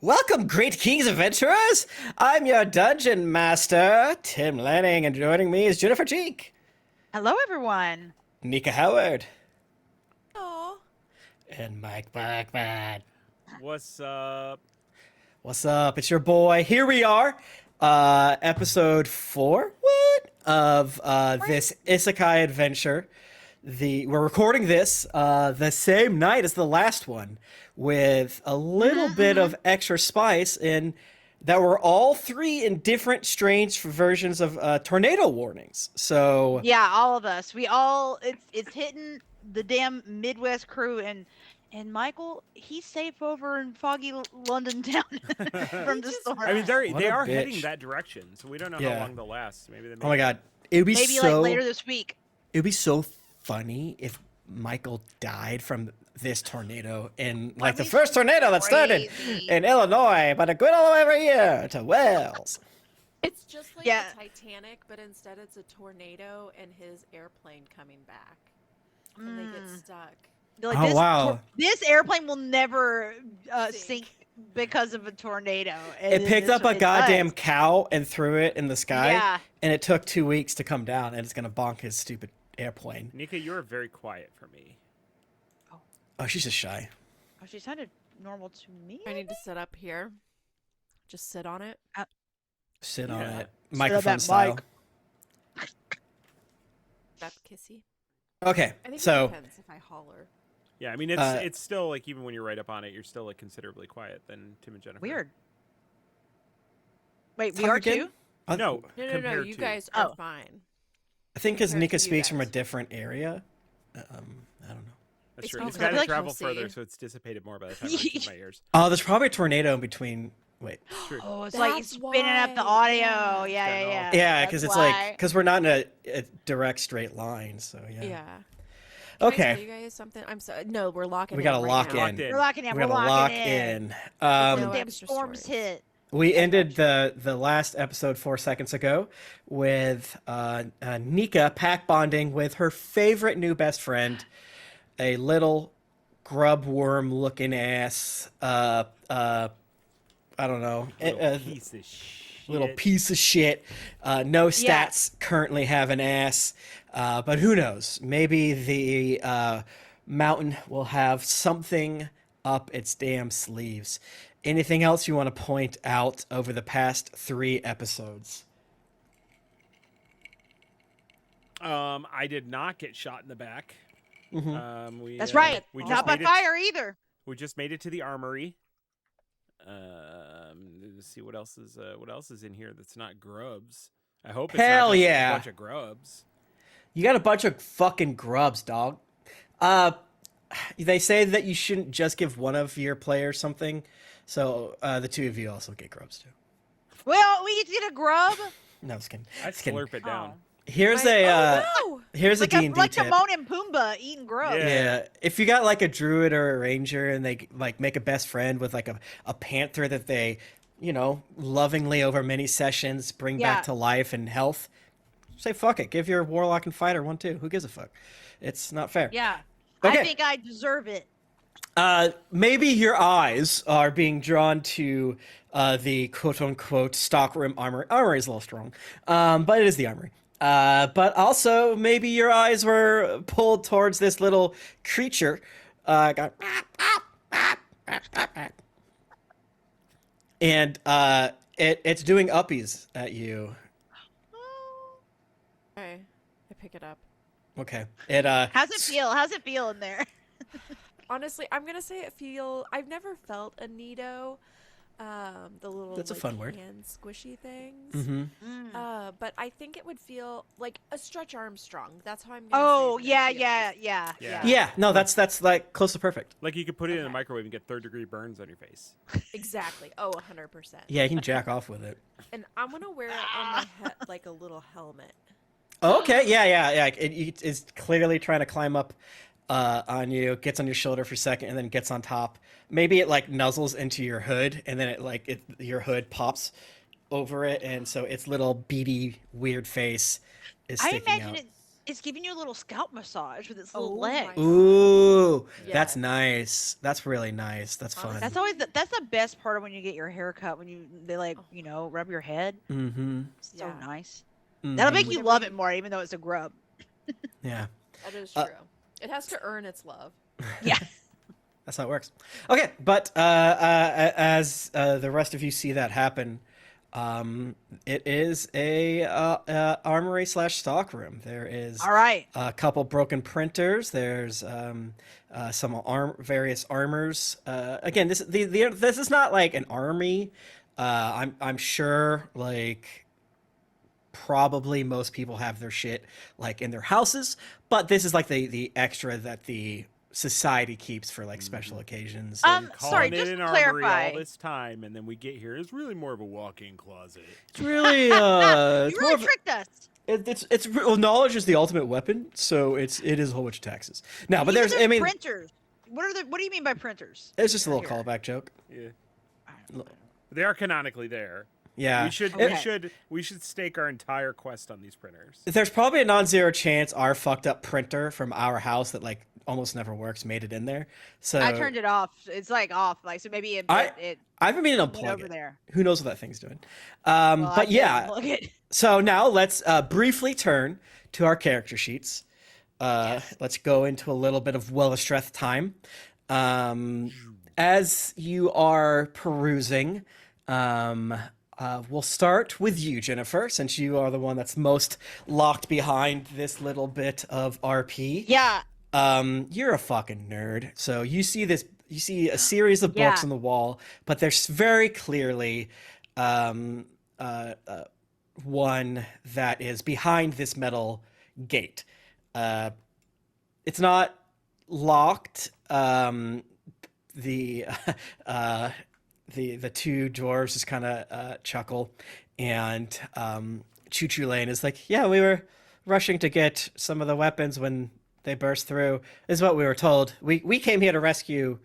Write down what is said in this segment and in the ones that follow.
Welcome, great kings adventurers! I'm your dungeon master, Tim Lanning, and joining me is Jennifer Cheek, Hello, everyone. Nika Howard, Oh, and Mike Blackman. What's up? What's up? It's your boy. Here we are, episode 4 of this isekai adventure. We're recording this the same night as the last one, with a little bit of extra spice in that we're all three in different strange versions of tornado warnings. So Yeah, all of us. We all it's hitting the damn Midwest crew and Michael, he's safe over in foggy London town from the storm. I mean, What they a are bitch. heading that direction, so we don't know Yeah. how long they'll last. Maybe they. oh my god, it would be Maybe so like later this week. it would be so funny if Michael died from this tornado in like the be first tornado that started crazy. in Illinois, but it went all the way over here to Wales. it's just like Yeah. the Titanic, but instead it's a tornado and his airplane coming back, and they get stuck. Like, Oh, wow. This airplane will never sink because of a tornado. It picked up a It goddamn does. cow and threw it in the sky, Yeah. and it took 2 weeks to come down, and it's gonna bonk his stupid airplane. Nika, you're very quiet for me. Oh, she's just shy. Oh, she sounded normal to me. I need to sit up here. Just sit on it. Sit on Yeah. it, on microphone that style. mic. That kissy. Okay, I think it so depends if I holler. Yeah, I mean it's still like even when you're right up on it, you're still like considerably quiet than Tim and Jennifer. Weird. Wait, we Talk are again? too? I- No, No, compared you to. guys are Oh. fine. I think because compared Nika to you speaks from a guys. different area. I don't know. That's It's true. probably It's got to like travel Chelsea. further, so it's dissipated more by the time it reaches my ears. Oh, there's probably a tornado in between. Wait. True. Oh, it's like That's spinning up the why, audio. yeah. Yeah, Getting all- yeah. Yeah, That's because it's why. like because we're not in a direct straight line. So yeah. Yeah. Can I tell Okay. you guys something? I'm so no. We're locking. We in gotta right lock now. in. We're locking in. We We're gotta locking lock in. in. No Damn extra storms stories. hit. We ended the last episode 4 seconds ago with Nika pack bonding with her favorite new best friend, a little grub worm looking ass. I don't know, Little piece of shit. little piece of shit. No Yeah. stats currently have an ass, but who knows? Maybe the mountain will have something up its damn sleeves. Anything else you want to point out over the past 3 episodes? I did not get shot in the back. We, That's right. We Not just by made it. fire either. We just made it to the armory. Let's see what else is in here that's not grubs. I hope it's Hell not just yeah. a bunch of grubs. You got a bunch of fucking grubs, dog. They say that you shouldn't just give one of your players something, so the 2 of you also get grubs too. Well, we get a grub. No, just kidding. I Just kidding. slurp it down. Here's My- a oh, here's Like a D&D like tip. Timon and Pumbaa eating grubs. Yeah. Yeah, if you got like a druid or a ranger and they like make a best friend with like a panther that they, lovingly over many sessions bring Yeah. back to life and health, say fuck it. Give your warlock and fighter one too. Who gives a fuck? It's not fair. Yeah. Okay. I think I deserve it. Maybe your eyes are being drawn to the quote-unquote stockroom armory. Armory is a little strong, but it is the armory. But also, maybe your eyes were pulled towards this little creature. And it's doing uppies at you. okay. I pick it up. Okay. It How's it feel? How's it feel in there? Honestly, I'm gonna say I've never felt a Nido. The little That's a fun word. hand squishy things. mhm. But I think it would feel like a Stretch Armstrong. That's how I'm gonna Oh, say that it yeah, feels. yeah. Yeah. Yeah, no, that's like close to perfect. Like you could put it in a Okay. microwave and get third-degree burns on your face. Exactly. Oh, 100%. Yeah, you can jack off with it. And I'm gonna wear it on my head like a little helmet. Okay, yeah. It's clearly trying to climb up on you, gets on your shoulder for a second, and then gets on top. Maybe it like nuzzles into your hood, and then your hood pops over it, and so its little beady, weird face is I sticking imagine out. it's giving you a little scalp massage with its Oh little my legs. God. Ooh, that's Yes. nice. That's really nice. That's fun. Honestly. That's always that's the best part of when you get your hair cut, when they like, Oh. rub your head. Mm-hmm. So Yeah. nice. Mm-hmm. That'll make you Whenever love you- it more, even though it's a grub. Yeah. That is Uh, true. It has to earn its love. Yeah. That's how it works. Okay, but as the rest of you see that happen, it is a armory slash stock room. There is All right. a couple broken printers. There's some various armors. Again, this is not like an army. I'm sure like probably most people have their shit like in their houses, but this is like the extra that the society keeps for like special occasions. Um, Calling sorry, it just an to armory clarify. all this time, and then we get here. It's really more of a walk-in closet. It's really You it's more really of, tricked us. well, knowledge is the ultimate weapon, so it is a whole bunch of taxes. No, but Even there's I mean printers. What do you mean by printers? it's just a little Here. callback joke. Yeah, they are canonically there. Yeah. We should stake our entire quest on these printers. There's probably a non-zero chance our fucked up printer from our house that like almost never works made it in there. So I turned it off. It's like off. Like, so maybe it I haven't been able to went unplug over it. there. Who knows what that thing's doing? Well, I but did yeah, unplug it. so now let's briefly turn to our character sheets. Let's go into a little bit of Wellestreth time. As you are perusing, we'll start with you, Jennifer, since you are the one that's most locked behind this little bit of RP. Yeah. You're a fucking nerd. So you see a series of books Yeah. on the wall, but there's very clearly one that is behind this metal gate. It's not locked. The two dwarves just kind of chuckle, and Choo Choo Lane is like, "Yeah, we were rushing to get some of the weapons when they burst through. Is what we were told. We came here to rescue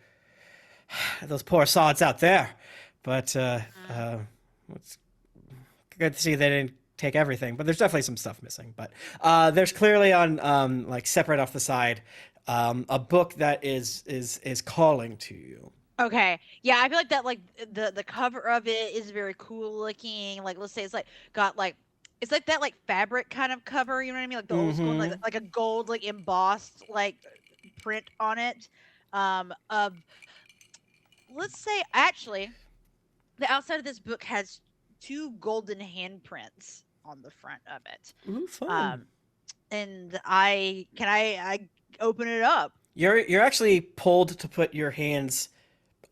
those poor sods out there, but it's good to see they didn't take everything. But there's definitely some stuff missing. But there's clearly on like separate off the side a book that is calling to you." Okay. Yeah, I feel like that, like the cover of it is very cool looking. Like, let's say it's like got like it's like that like fabric kind of cover. You know what I mean? Like the old school, like a gold like embossed like print on it. Of let's say actually, the outside of this book has two golden handprints on the front of it. Ooh, fun. And I open it up? You're actually pulled to put your hands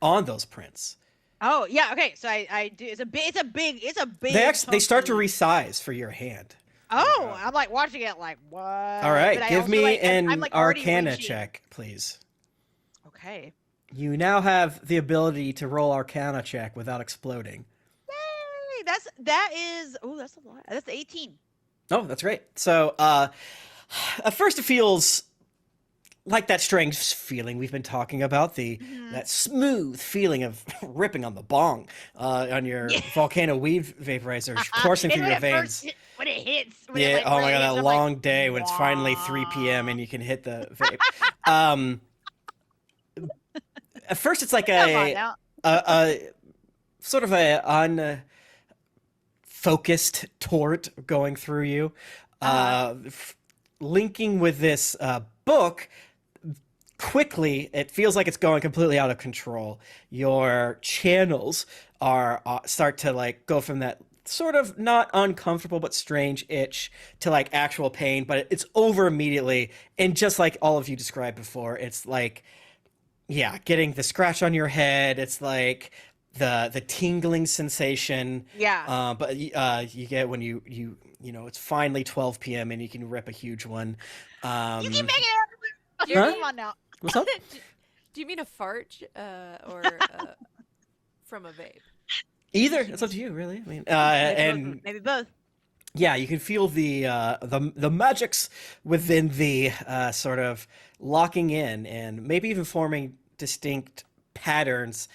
on those prints. Oh yeah, okay. So I do. It's a big. They start to chunky- resize for your hand. Oh, I'm like watching it, like what? All right, But I give also, me like, an I'm, like, already Arcana reaching. check, please. Okay. You now have the ability to roll Arcana check without exploding. Yay! That's a lot. That's 18. Oh, that's great. So, at first it feels like that strange feeling we've been talking about, that smooth feeling of ripping on the bong on your volcano weed vaporizer coursing through your veins. When it hits. Yeah, like, oh my really god, hits, that I'm long like, day when it's finally 3 p.m. and you can hit the vape. At first it's like Come on now. a sort of a unfocused tort going through you, linking with this book. Quickly, it feels like it's going completely out of control. Your channels are start to like go from that sort of not uncomfortable but strange itch to like actual pain, but it's over immediately. And just like all of you described before, it's like, yeah, getting the scratch on your head. It's like the tingling sensation. Yeah. But you get when you know it's finally 12 p.m. and you can rip a huge one. You keep making it. Huh? Come on now. What's up? Do you mean a fart or from a vape? Either. It's up to you, really. I mean, and Maybe both. yeah, you can feel the magics within the sort of locking in and maybe even forming distinct patterns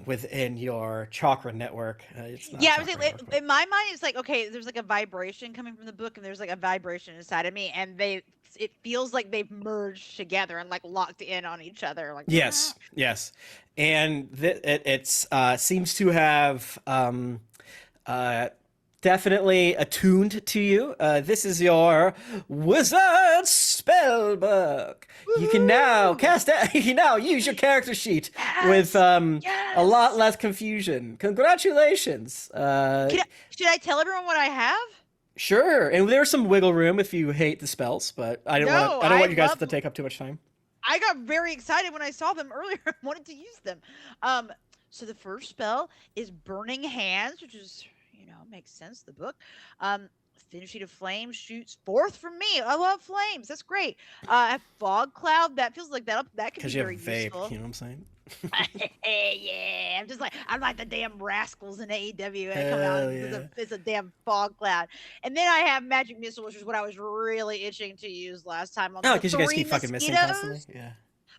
within your chakra network. It's not Yeah, I chakra was saying, network, but- in my mind, it's like, okay, there's like a vibration coming from the book, and there's like a vibration inside of me, and it feels like they've merged together and like locked in on each other. Like, Yes, yes, and seems to have uh, definitely attuned to you. This is your wizard spell book. You can now cast. You can now use your character sheet with a lot less confusion. Congratulations. Should I tell everyone what I have? Sure, and there's some wiggle room if you hate the spells, but I don't want No, to. I don't I want you guys love to take up too much time. I got very excited when I saw them earlier and wanted to use them. So the first spell is Burning Hands, which is, makes sense, the book. Thin sheet of flame shoots forth from me. I love flames. That's great. A fog cloud, that feels like that could be Because you have very vape, useful. you know what I'm saying? Yeah, I'm like the damn rascals in AEW when it come Hell out. yeah. It's a damn fog cloud. And then I have magic missile, which is what I was really itching to use last time on Oh, the because you guys 3 keep fucking missing mosquitoes. constantly. Yeah.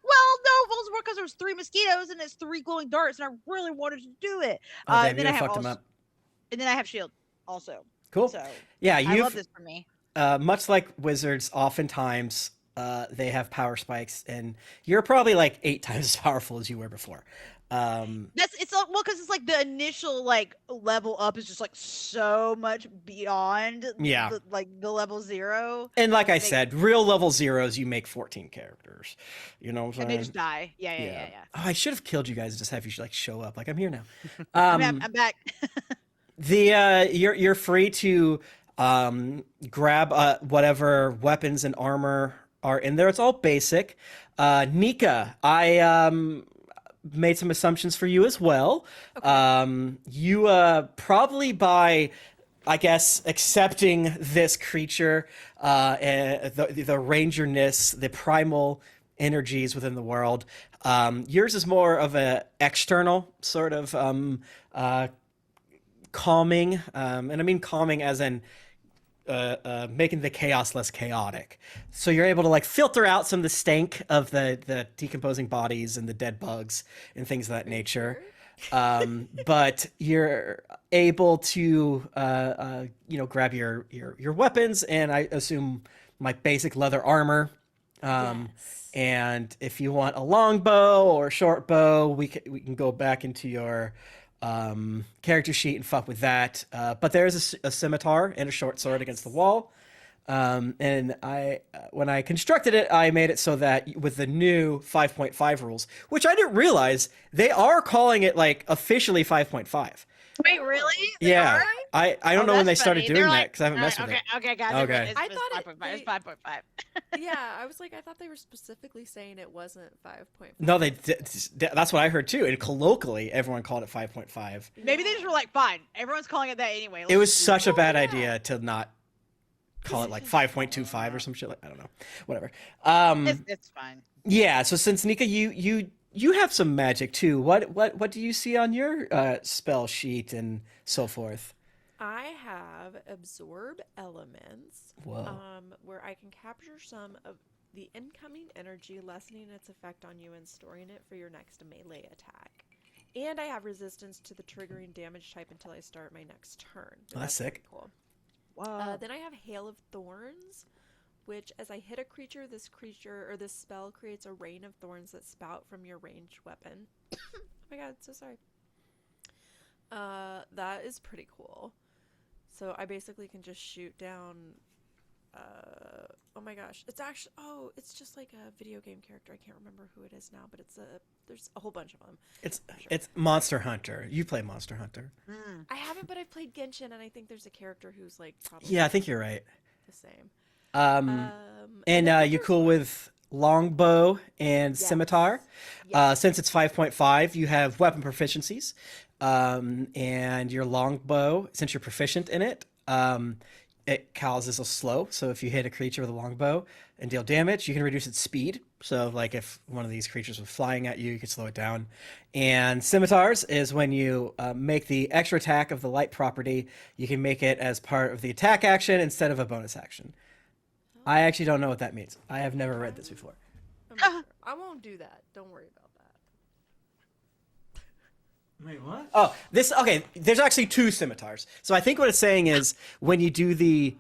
Well, no, it was more because there was 3 mosquitoes and it's 3 glowing darts, and I really wanted to do it. Oh, damn, And then you I have fucked them up. and then I have shield also. Cool. So Yeah, I you've love this for me. much like wizards, oftentimes they have power spikes, and you're probably like 8 times as powerful as you were before. Because it's like the initial like level up is just like so much beyond Yeah. the level 0. And like I said, real level zeros, you make 14 characters. You know what I'm And saying? they just die. Yeah. Oh, I should have killed you guys and just have you like show up. Like I'm here now. I'm back. You're free to grab whatever weapons and armor are in there. It's all basic. Nika, I made some assumptions for you as well. Okay. You probably by, I guess, accepting this creature, the rangerness, the primal energies within the world. Yours is more of a external sort of calming, and I mean calming as in making the chaos less chaotic. So you're able to like filter out some of the stank of the decomposing bodies and the dead bugs and things of that nature. But you're able to grab your weapons, and I assume my basic leather armor. Yes. And if you want a long bow or a short bow, we can go back into your character sheet and fuck with that. But there's a scimitar and a short sword against the wall. And when I constructed it, I made it so that with the new 5.5 rules, which I didn't realize, they are calling it like officially 5.5. Wait, really? Yeah, I don't know when they started doing that because I haven't messed with with it. Okay, guys. Okay. It's I thought 5.5. It's 5.5. Yeah, I was like, I thought they were specifically saying it wasn't 5.5. No, that's what I heard too. And colloquially, everyone called it 5.5. Maybe they just were like, fine. Everyone's calling it that anyway. It let's was just do such a bad yeah. idea to not call it like 5.25 or some shit. Like I don't know, whatever. It's fine. Yeah. So since Nika, you have some magic too. What do you see on your spell sheet and so forth? I have absorb elements, Whoa. where I can capture some of the incoming energy, lessening its effect on you and storing it for your next melee attack. And I have resistance to the triggering damage type until I start my next turn. Oh, that's pretty sick. Cool. Wow. Then I have Hail of Thorns, which as I hit a creature, this spell creates a rain of thorns that spout from your ranged weapon. Oh my god, so sorry. That is pretty cool. So I basically can just shoot down. Oh my gosh, it's just like a video game character. I can't remember who it is now, but there's a whole bunch of them. It's Monster Hunter. You play Monster Hunter. I haven't, but I've played Genshin, and I think there's a character who's like probably Yeah, I think you're right. the same. And then you there's- cool with longbow and Yes. scimitar? Yes. Since it's 5.5, you have weapon proficiencies. And your longbow, since you're proficient in it, it causes a slow. So if you hit a creature with a longbow and deal damage, you can reduce its speed. So like if one of these creatures was flying at you, you could slow it down. And scimitars is when you make the extra attack of the light property, you can make it as part of the attack action instead of a bonus action. I actually don't know what that means. I have never read this before. I'm not sure. I won't do that. Don't worry about Wait, what? Oh, this, okay, there's actually 2 scimitars. So I think what it's saying is when you do the,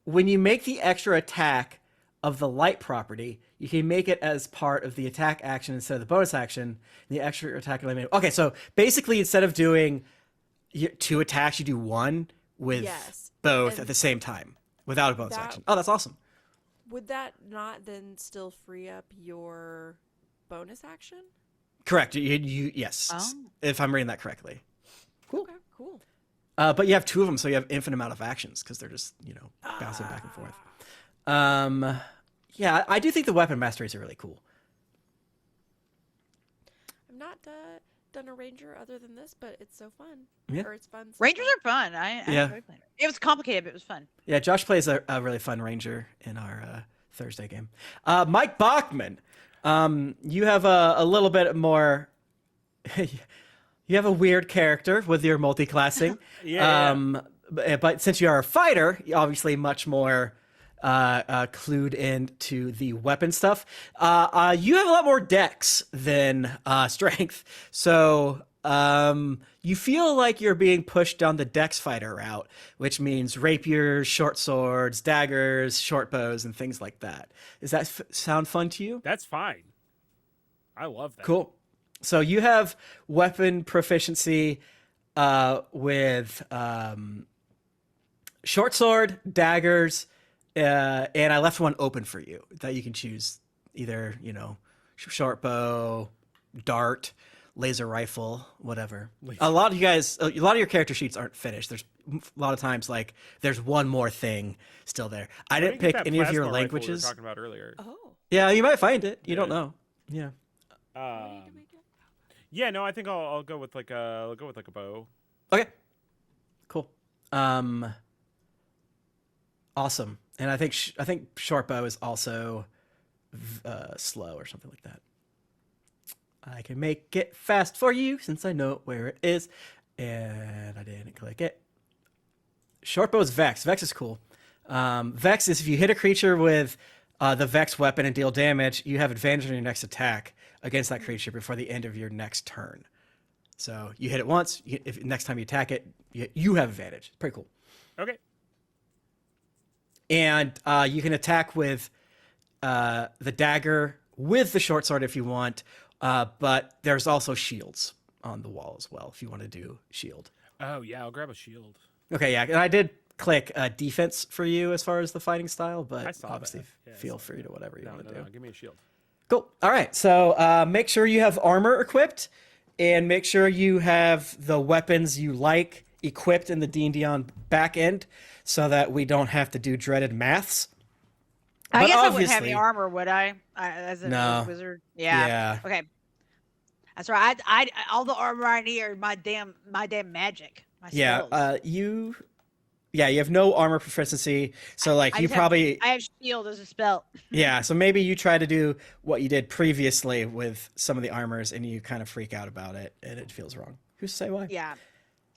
when you make the extra attack of the light property, you can make it as part of the attack action instead of the bonus action. The extra attack eliminated. Okay, so basically instead of doing 2 attacks, you do 1 with both and at the same time without a bonus that- action. Oh, that's awesome. Would that not then still free up your bonus action? Correct. Yes. Oh. If I'm reading that correctly. Cool. Okay, cool. But you have 2 of them, so you have infinite amount of actions because they're just, bouncing back and forth. Yeah, I do think the weapon masteries are really cool. I've not done a ranger other than this, but it's so fun. Yeah. Or it's fun. So Rangers fun. are fun. I Yeah. enjoy playing. It was complicated, but it was fun. Yeah, Josh plays a really fun ranger in our Thursday game. Mike Bachman, you have a little bit more. You have a weird character with your multi-classing. Yeah. But since you are a fighter, you're obviously much more clued into the weapon stuff. You have a lot more dex than strength, so you feel like you're being pushed down the dex fighter route, which means rapiers, short swords, daggers, short bows, and things like that. Does that sound fun to you? That's fine. I love that. Cool. So you have weapon proficiency with short sword, daggers, and I left one open for you that you can choose either, short bow, dart, laser rifle, whatever. A lot of your character sheets aren't finished. There's a lot of times like there's one more thing still there. I didn't pick any of your languages. We were talking about earlier. Oh. Yeah, you might find it. You don't know. Yeah. Yeah, no, I think I'll go with like a bow. Okay. Cool. Awesome. And I think short bow is also slow or something like that. I can make it fast for you since I know where it is, and I didn't click it. Short bow is Vex. Vex is cool. Vex is if you hit a creature with the Vex weapon and deal damage, you have advantage on your next attack against that creature before the end of your next turn. So you hit it once. If next time you attack it, you have advantage. Pretty cool. Okay. And you can attack with the dagger with the short sword if you want, but there's also shields on the wall as well if you want to do shield. Oh yeah, I'll grab a shield. Okay, yeah, and I did click defense for you as far as the fighting style, but obviously feel free to whatever you want to do. No, give me a shield. Cool. All right, so make sure you have armor equipped, and make sure you have the weapons you like equipped in the D&D on back end, so that we don't have to do dreaded maths. I But guess I wouldn't have obviously- any armor, would I? As a No. wizard. Yeah. Yeah. Okay. That's right. I all the armor I need are my damn magic. My Yeah, spells. you have no armor proficiency, so like I you just have- probably I have shield as a spell. yeah, so maybe you try to do what you did previously with some of the armors and you kind of freak out about it and it feels wrong. Who's to say why? Yeah.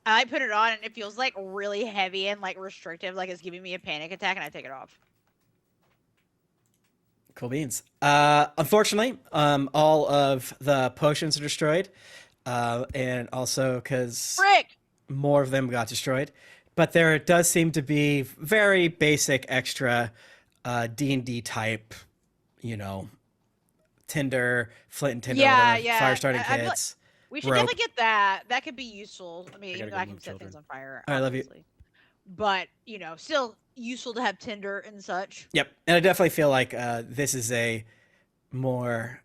I put it on and it feels like really heavy and like restrictive, like it's giving me a panic attack, and I take it off. Cool beans. Unfortunately, all of the potions are destroyed, and also because Frick! more of them got destroyed. But there does seem to be very basic extra D&D type, tinder, flint and tinder, Yeah, whatever, yeah. fire starting I feel like- kits. We should rope. definitely get that. That could be useful. I mean, gotta go I can move set things children. on fire. I love you. obviously. But still useful to have Tinder and such. Yep, and I definitely feel like this is a more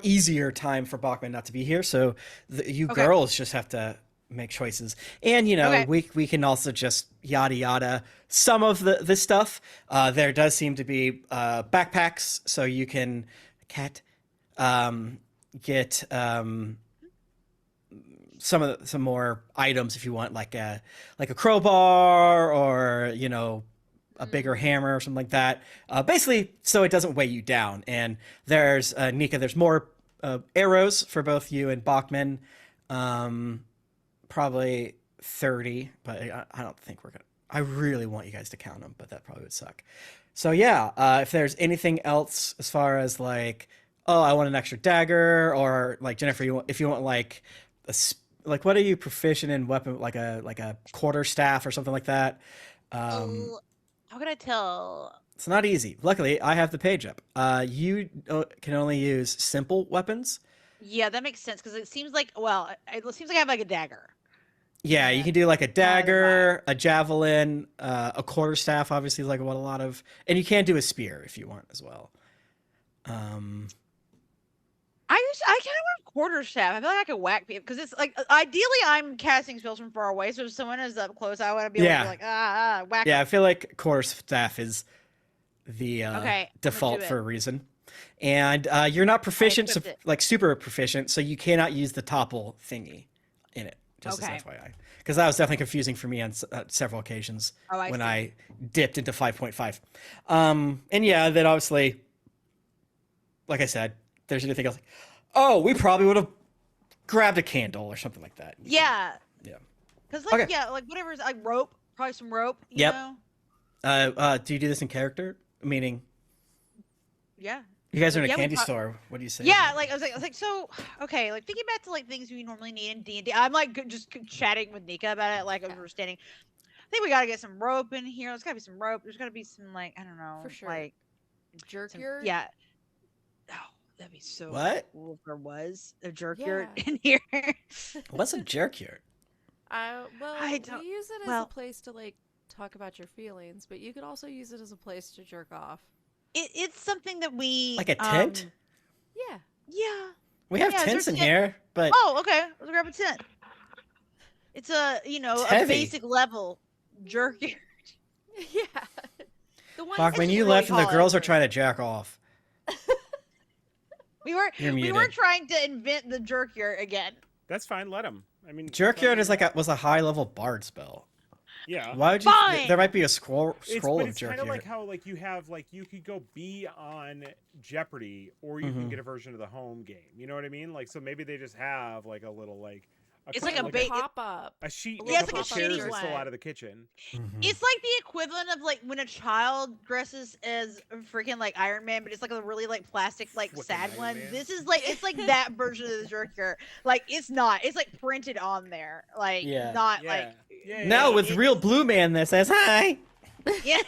easier time for Bachman not to be here. So you Okay. girls just have to make choices, and Okay. we can also just yada yada some of the stuff. There does seem to be backpacks, so you can get some more items if you want, like a crowbar or a bigger hammer or something like that. Basically, so it doesn't weigh you down. And there's Nika. There's more arrows for both you and Bachman. Probably 30, but I don't think we're gonna. I really want you guys to count them, but that probably would suck. So yeah, if there's anything else as far as like oh, I want an extra dagger, or like Jennifer, if you want like like what are you proficient in weapon, like a quarter staff or something like that. Oh, how can I tell? It's not easy. Luckily, I have the page up. You can only use simple weapons. Yeah, that makes sense because it seems like it seems like I have like a dagger. Yeah, you Yeah. can do like a dagger, a javelin, a quarterstaff. Obviously, is like what a lot of, and you can do a spear if you want as well. I kind of want a quarterstaff. I feel like I could whack people because it's like ideally I'm casting spells from far away, so if someone is up close, I want to be able to be like whack. Yeah, I them. feel like quarterstaff is the Okay, I'm gonna default do for it. a reason. And you're not proficient, equipped it. like super proficient, so you cannot use the topple thingy in it. Just Okay. as FYI, because that was definitely confusing for me on several occasions when see. I dipped into 5.5. And yeah, then obviously, like I said, there's anything else. Oh, we probably would have grabbed a candle or something like that. Yeah. Yeah. Because like Okay. like whatever's like rope, probably some rope. You Yep. know? Do you do this in character? Meaning, Yeah. you guys are in a Yeah, we candy pro- store. What do you say? Yeah, like I was like so okay, like thinking back to like things we normally need in D&D. I'm like just chatting with Nika about it, like as we're standing. I think we gotta get some rope in here. There's gotta be some rope. There's gotta be some like I don't know, For sure. like Jerk some, yurt? yeah. Oh, that'd be so What? cool if there was a jerk yurt Yeah. in here. What's a jerk yurt? Well, I don't- we use it as well- a place to like talk about your feelings, but you could also use it as a place to jerk off. It's something that we Like a tent? Yeah. Yeah. We have Yeah, is there tents in tent? here, but Oh, okay. Let's grab a tent. It's a It's a heavy. basic level jerk yurt. Yeah. The one Fuck, when just you really left and the tall girls are effort. trying to jack off. We weren't You're we weren't muted. trying to invent the jerk yurt again. That's fine. Let him. I mean, Jerk let yurt him- is was a high level bard spell. Yeah. Why would you? Fine. There might be a scroll But of it's jerk kind of yurt. like how like you have like you could go be on Jeopardy or you Mhm. can get a version of the home game. You know what I mean? Like so maybe they just have like a little like It's like a Like bait- pop up. a sheet. Yeah, with it's a like couple a chairs shitty that still one. out of the kitchen. Mhm. It's like the equivalent of like when a child dresses as a freaking like Iron Man, but it's like a really like plastic like Flippin' sad Iron one. Man. This is like it's like that version of the jerk yurt. Like it's not. It's like printed on there. Like Yeah. not Yeah. like Yeah, Now yeah. with real blue man that says hi. yeah.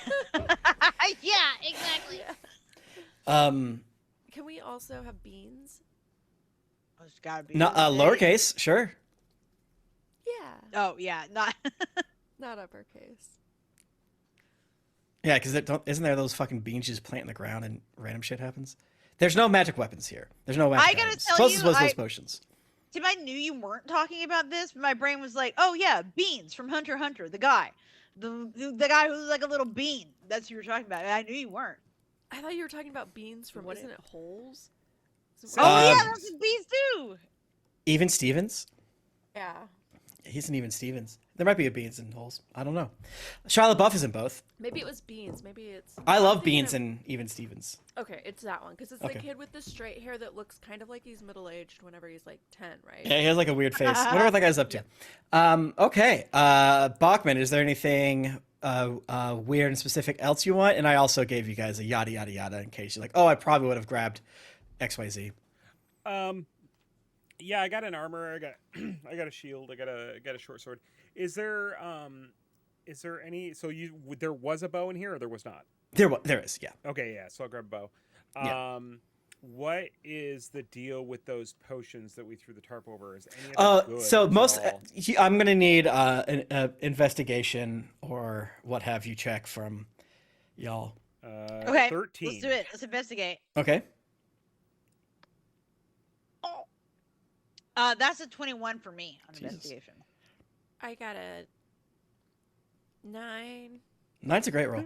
Yeah, exactly. Um, Can we also have beans? Oh, it's gotta be not lowercase, sure. Yeah. Oh yeah, not Not uppercase. Yeah, because isn't there those fucking beans you just plant in the ground and random shit happens? There's no magic weapons here. There's no magic I gotta items. tell Closest you, was those potions. Tim, I knew you weren't talking about this, but my brain was like, "Oh yeah, Beans from Hunter x Hunter, the guy, the guy who's like a little bean." That's who you were talking about. I knew you weren't. I thought you were talking about beans from What isn't it holes? So- Oh yeah, Um, that's what Beans do. Even Stevens? Yeah. He's an Even Stevens. There might be a beans in holes. I don't know. Shia LaBeouf is in both. Maybe it was beans. Maybe it's. I I'm love thinking beans of- and Even Stevens. Okay, it's that one because it's Okay. the kid with the straight hair that looks kind of like he's middle aged whenever he's like 10, right? Yeah, he has like a weird face. Whatever that guy's up to. Okay. Bachman, is there anything weird and specific else you want? And I also gave you guys a yada yada yada in case you're like, oh, I probably would have grabbed XYZ. Yeah, I got an armor. I got I got a shield. I got a short sword. Is there any? So there was a bow in here, or there was not? There is, yeah. Okay, yeah. So I'll grab a bow. Yeah. What is the deal with those potions that we threw the tarp over? Is any of them good So at most all? I'm gonna need an investigation or what have you check from y'all. Okay, 13. let's do it. Let's investigate. Okay. That's a 21 for me on Jesus. investigation. I got a 9. Nine's a great roll.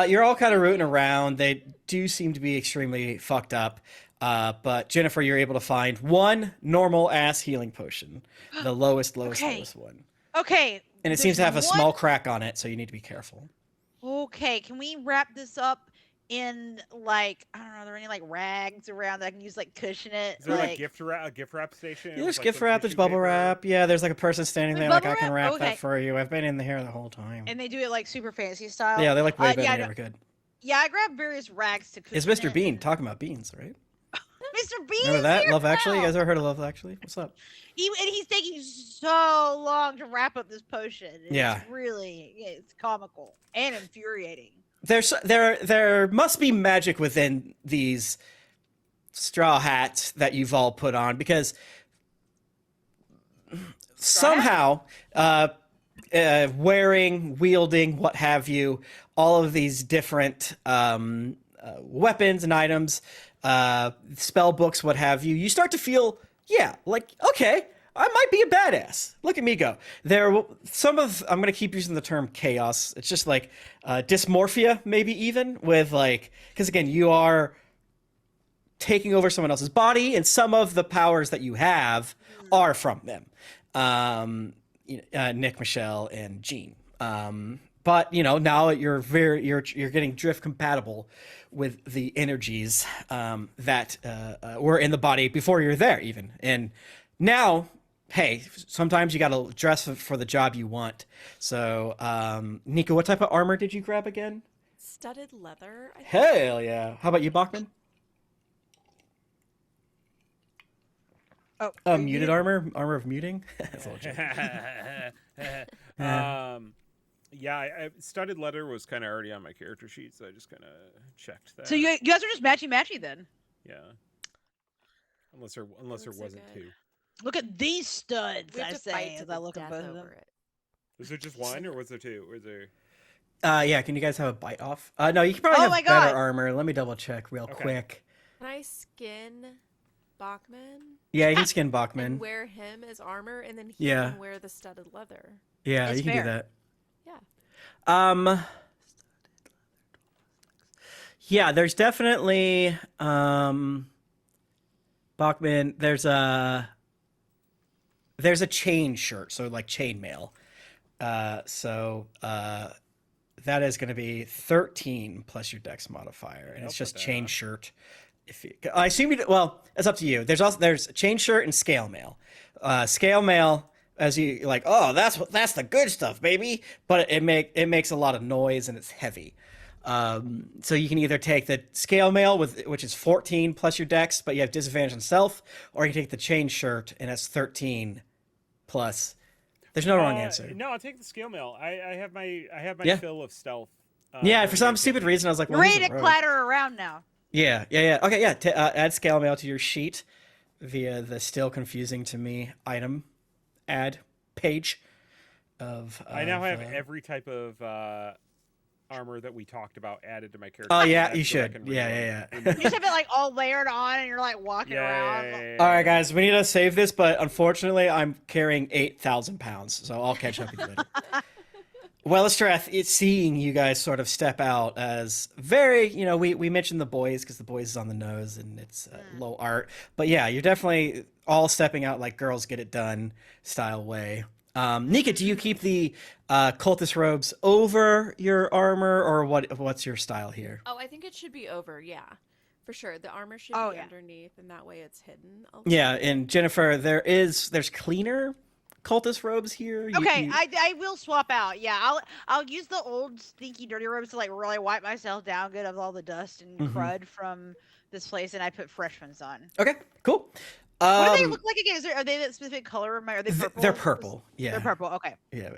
You're all kind of rooting around. They do seem to be extremely fucked up. But Jennifer, you're able to find one normal ass healing potion, the lowest Okay. one, Okay. and it seems to there's have a one- small crack on it, so you need to be careful. Okay, can we wrap this up in like I don't know? Are there any like rags around that I can use like cushion it? Is there like a gift wrap station? Yeah, with, there's like, gift some wrap, there's tissue bubble paper? wrap. Yeah, there's like a person standing There's there, like I bubble can wrap? wrap that Okay. for you. I've been in here the whole time. And they do it like super fancy style. Yeah, they like way better yeah, than ever could. Yeah, I grabbed various rags to cushion It's Mr. it Bean and- talking about beans, right? Mr. Bean Remember is that? here Love Actually? You now. guys ever heard of Love Actually? What's up? And he's taking so long to wrap up this potion. Yeah. It's comical and infuriating. There must be magic within these straw hats that you've all put on, because somehow wearing, wielding, what have you, all of these different weapons and items, spell books, what have you, you start to feel, yeah, like, okay, I might be a badass. Look at me go. I'm going to keep using the term chaos. It's just like dysmorphia, maybe even, with like, because again, you are taking over someone else's body, and some of the powers that you have are from them. Nick, Michelle, and Jean. But now you're getting drift compatible with the energies that were in the body before you're there, even. And now, hey, sometimes you got to dress for the job you want. So, Nico, what type of armor did you grab again? Studded leather. I think. Hell yeah! How about you, Bachman? Oh, Muted armor of muting. That's a little joke. Yeah, I studded leather was kind of already on my character sheet, so I just kind of checked that. So you guys are just matchy then. Yeah. Unless there wasn't two. Look at these studs. We have I to say fight to as I the look at death both of them. over it. Was there just one, or was there two? Was there? Yeah, can you guys have a bite off? No, you can probably Oh have my better God. armor. Let me double check real Okay. quick. Can I skin Bachman Yeah, you can skin and Bachman. wear him as armor, and then he Yeah. can wear the studded leather? Yeah, It's you can fair. do that. Yeah. Yeah, there's definitely Bachman. There's a chain shirt, so like chainmail. That is going to be 13 plus your dex modifier, and I'll it's just put that chain on. shirt. I assume well, it's up to you. There's chain shirt and scale mail. Scale mail, as you like, oh, that's the good stuff, baby. But it makes a lot of noise and it's heavy. So you can either take the scale mail which is 14 plus your dex, but you have disadvantage on stealth, or you can take the chain shirt and that's 13 plus. There's no wrong answer. No, I'll take the scale mail. I have my Yeah. fill of stealth. Yeah, for some ready stupid to- reason I was like, You're well, ready he's a to rogue. clatter around now. Yeah. Okay, yeah. Add scale mail to your sheet via the still confusing to me item add page of. I now have uh, every type of armor that we talked about added to my character. Oh, sheet. yeah, That's you so I should. can Yeah, reload yeah. and You move. just have it like all layered on, and you're like walking around. All right, guys, we need to save this, but unfortunately, I'm carrying 8,000 pounds, so I'll catch up with you later. Well, Estreth, it's seeing you guys sort of step out as very, we mentioned the boys because the boys is on the nose and it's low art. But yeah, you're definitely all stepping out like girls get it done style way. Nika, do you keep the cultist robes over your armor, or what's your style here? Oh, I think it should be over. Yeah, for sure. The armor should Oh, be yeah. underneath, and that way it's hidden. Yeah, and Jennifer, there's cleaner cultist robes here. Okay, I will swap out. Yeah, I'll use the old stinky dirty robes to like really wipe myself down good of all the dust and crud from this place, and I put fresh ones on. Okay, cool. What do they look like again? Are they that specific color? Are they purple? They're purple. Yeah. They're purple. Okay. Yeah,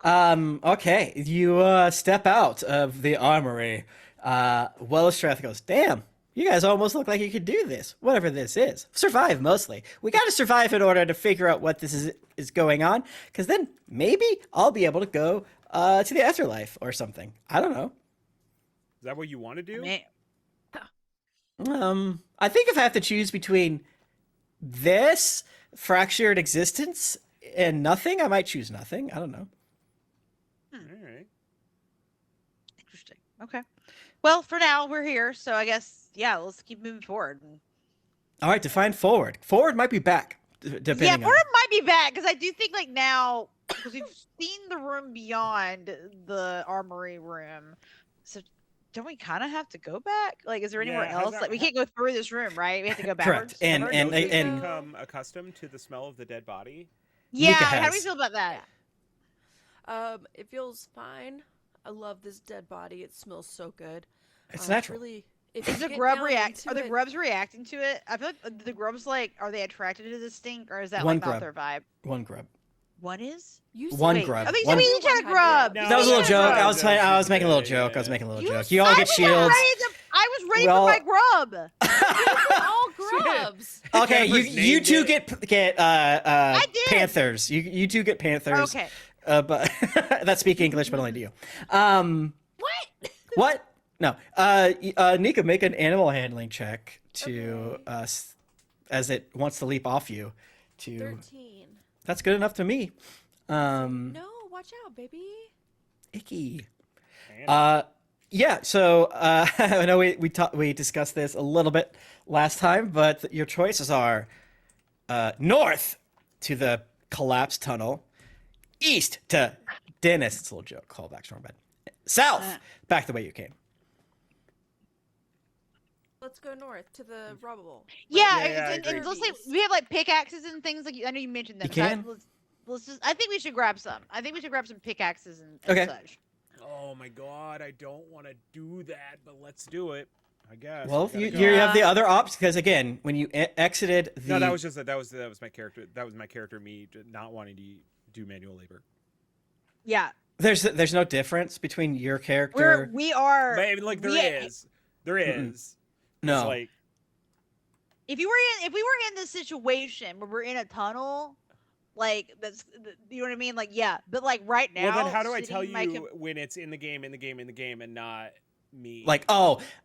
man. Okay, you step out of the armory. Wellastrath goes, damn, you guys almost look like you could do this. Whatever this is. Survive, mostly. We gotta survive in order to figure out what this is going on, because then maybe I'll be able to go to the afterlife or something. I don't know. Is that what you want to do? I think if I have to choose between this fractured existence and nothing, I might choose nothing. I don't know. All right. Interesting. Okay. Well, for now we're here, so I guess let's keep moving forward. All right, define forward. Forward might be back, depending Yeah, on. Florida might be back because I do think like now because we've seen the room beyond the armory room, so don't we kind of have to go back? Like, is there anywhere Yeah, has else? that- Like, we can't go through this room, right? We have to go backwards. Correct. And Don't you and become accustomed to the smell of the dead body? yeah, Nika how do we has. feel about that? It feels fine. I love this dead body. It smells so good. it's natural. Really if Is you the get grub down react? into Are the it- grubs reacting to it? I feel like the grubs like, are they attracted to the stink, or is that One like not grub. their vibe? One grub. One is. You One said- grub. I think One- we each had a grub. No, That was a little You said joke. grub. I was playing. I was making a little Yeah. joke. I was making a little You joke. You all said get that. shields. I was ready Well- for my grub. all grubs. Okay, you Jennifer's you named two it. get did. Panthers. You two get Panthers. Okay. But that speak English, but only to you. What? What? No. Nika, make an animal handling check to as it wants to leap off you. To 13. that's good enough to me. No, watch out, baby. Icky. Man. Yeah, so I know we discussed this a little bit last time, but your choices are north to the collapsed tunnel, east to Dennis. It's a little joke. Callback, strong bad. South, back the way you came. Let's go north to the rubble. Yeah, Yeah, I and agree. let's say we have like pickaxes and things like I know you mentioned them. You so can. let's just. I think we should grab some. I think we should grab some pickaxes and Okay. such. Oh my god, I don't want to do that, but let's do it. I guess. Well, We you gotta go. have the other option because again, when you exited the No, that was just that was my character. That was my character. Me not wanting to do manual labor. Yeah, there's no difference between your character. we are. But, I mean, like there is. Mm-mm. It's No, like If we were in this situation where we're in a tunnel, like that's you know what I mean, like yeah, but like right now. well, then how do I sitting tell in my you when it's in the game, and not me? like yeah,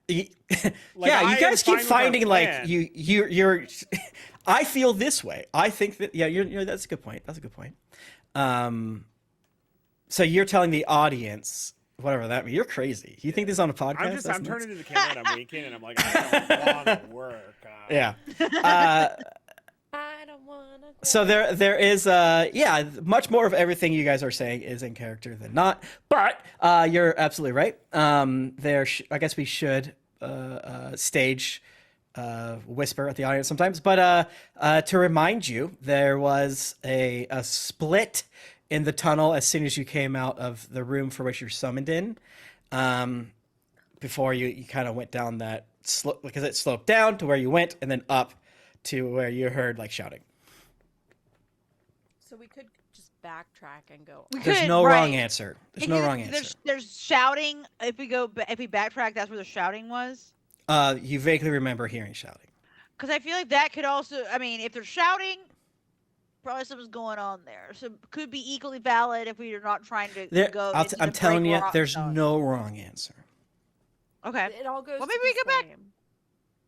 I you am guys fine keep with our finding like plan. you're. I feel this way. I think that you're that's a good point. That's a good point. So you're telling the audience. Whatever that means, you're crazy. You think this is on a podcast? I'm That's I'm nuts. turning to the camera and I'm winking and I'm like, I don't want to work. Yeah. I don't wanna. So there is yeah, much more of everything you guys are saying is in character than not. But you're absolutely right. I guess we should stage whisper at the audience sometimes. But to remind you, there was a split in the tunnel as soon as you came out of the room for which you're summoned in. Before you kind of went down that slope because it sloped down to where you went and then up to where you heard like shouting. So we could just backtrack and go. There's no wrong answer. There's no Because wrong answer. There's shouting. If we backtrack, that's where the shouting was. You vaguely remember hearing shouting. Because I feel like that could also. I mean, if they're shouting, probably something's going on there. So could be equally valid if we are not trying to go. into I'm the telling break you, rock there's zone. no wrong answer. Okay. It all goes. Well, to maybe we the go back. same.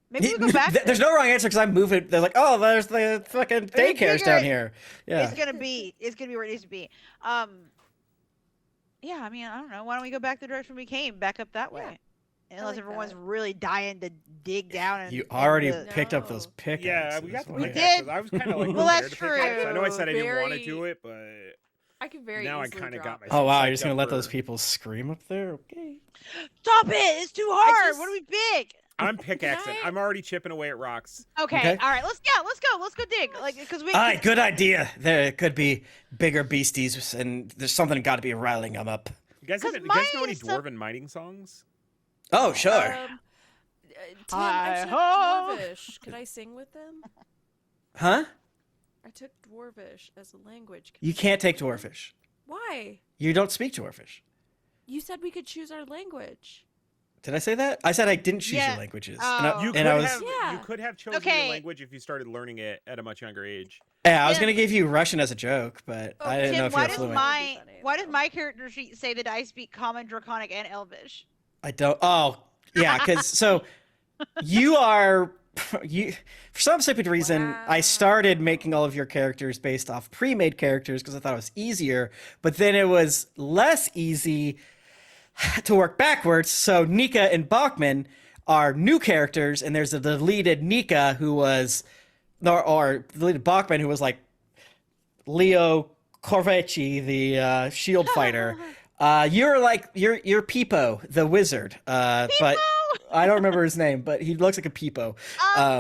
Maybe we go back. There's no wrong answer because I'm moving. They're like, oh, there's the fucking daycares bigger. down here. Yeah. It's gonna be where it needs to be. Yeah. I mean, I don't know. Why don't we go back the direction we came, back up that way? Unless like everyone's that. really dying to dig down and. You already the- picked up No. those pickaxes. Yeah, we got the We pickaxes. did. I was kind of like Well, that's prepared to pick it up. I know I said I didn't want to Very- do it, but I could very now I easily kind of drop got it. myself. Oh wow, psyched you're just gonna up let those for- people scream up there? Okay. Stop it! It's too hard. just- What do we pick? I'm pickaxing. I- I'm already chipping away at rocks. Okay. Okay. All right. Let's go dig. Like because we. All right, good idea. There could be bigger beasties, and there's something got to be riling them up. You guys, 'Cause you guys mine know any is some- dwarven mining songs? Oh sure. Tim, I took Hi-ho. Dwarvish. Could I sing with them? Huh? I took Dwarvish as a language. You can't take dwarfish. Why? You don't speak dwarfish. You said we could choose our language. Did I say that? I said I didn't choose Yeah. your languages. Oh. And I, You and could I was have Yeah. you could have chosen Okay. your language if you started learning it at a much younger age. yeah, I was Tim- gonna give you Russian as a joke, but I didn't know Tim, if you why were does fluent. my That'd be funny, why does though. my character sheet say that I speak Common, Draconic, and Elvish? I don't. Oh, yeah, because so you are you for some stupid reason. I Wow. started making all of your characters based off pre-made characters because I thought it was easier, but then it was less easy to work backwards. So Nika and Bachman are new characters, and there's a deleted Nika who was, or deleted Bachman who was like Leo Corvecci, the shield fighter. You're like you're Peepo, the wizard. But I don't remember his name, but he looks like a Peepo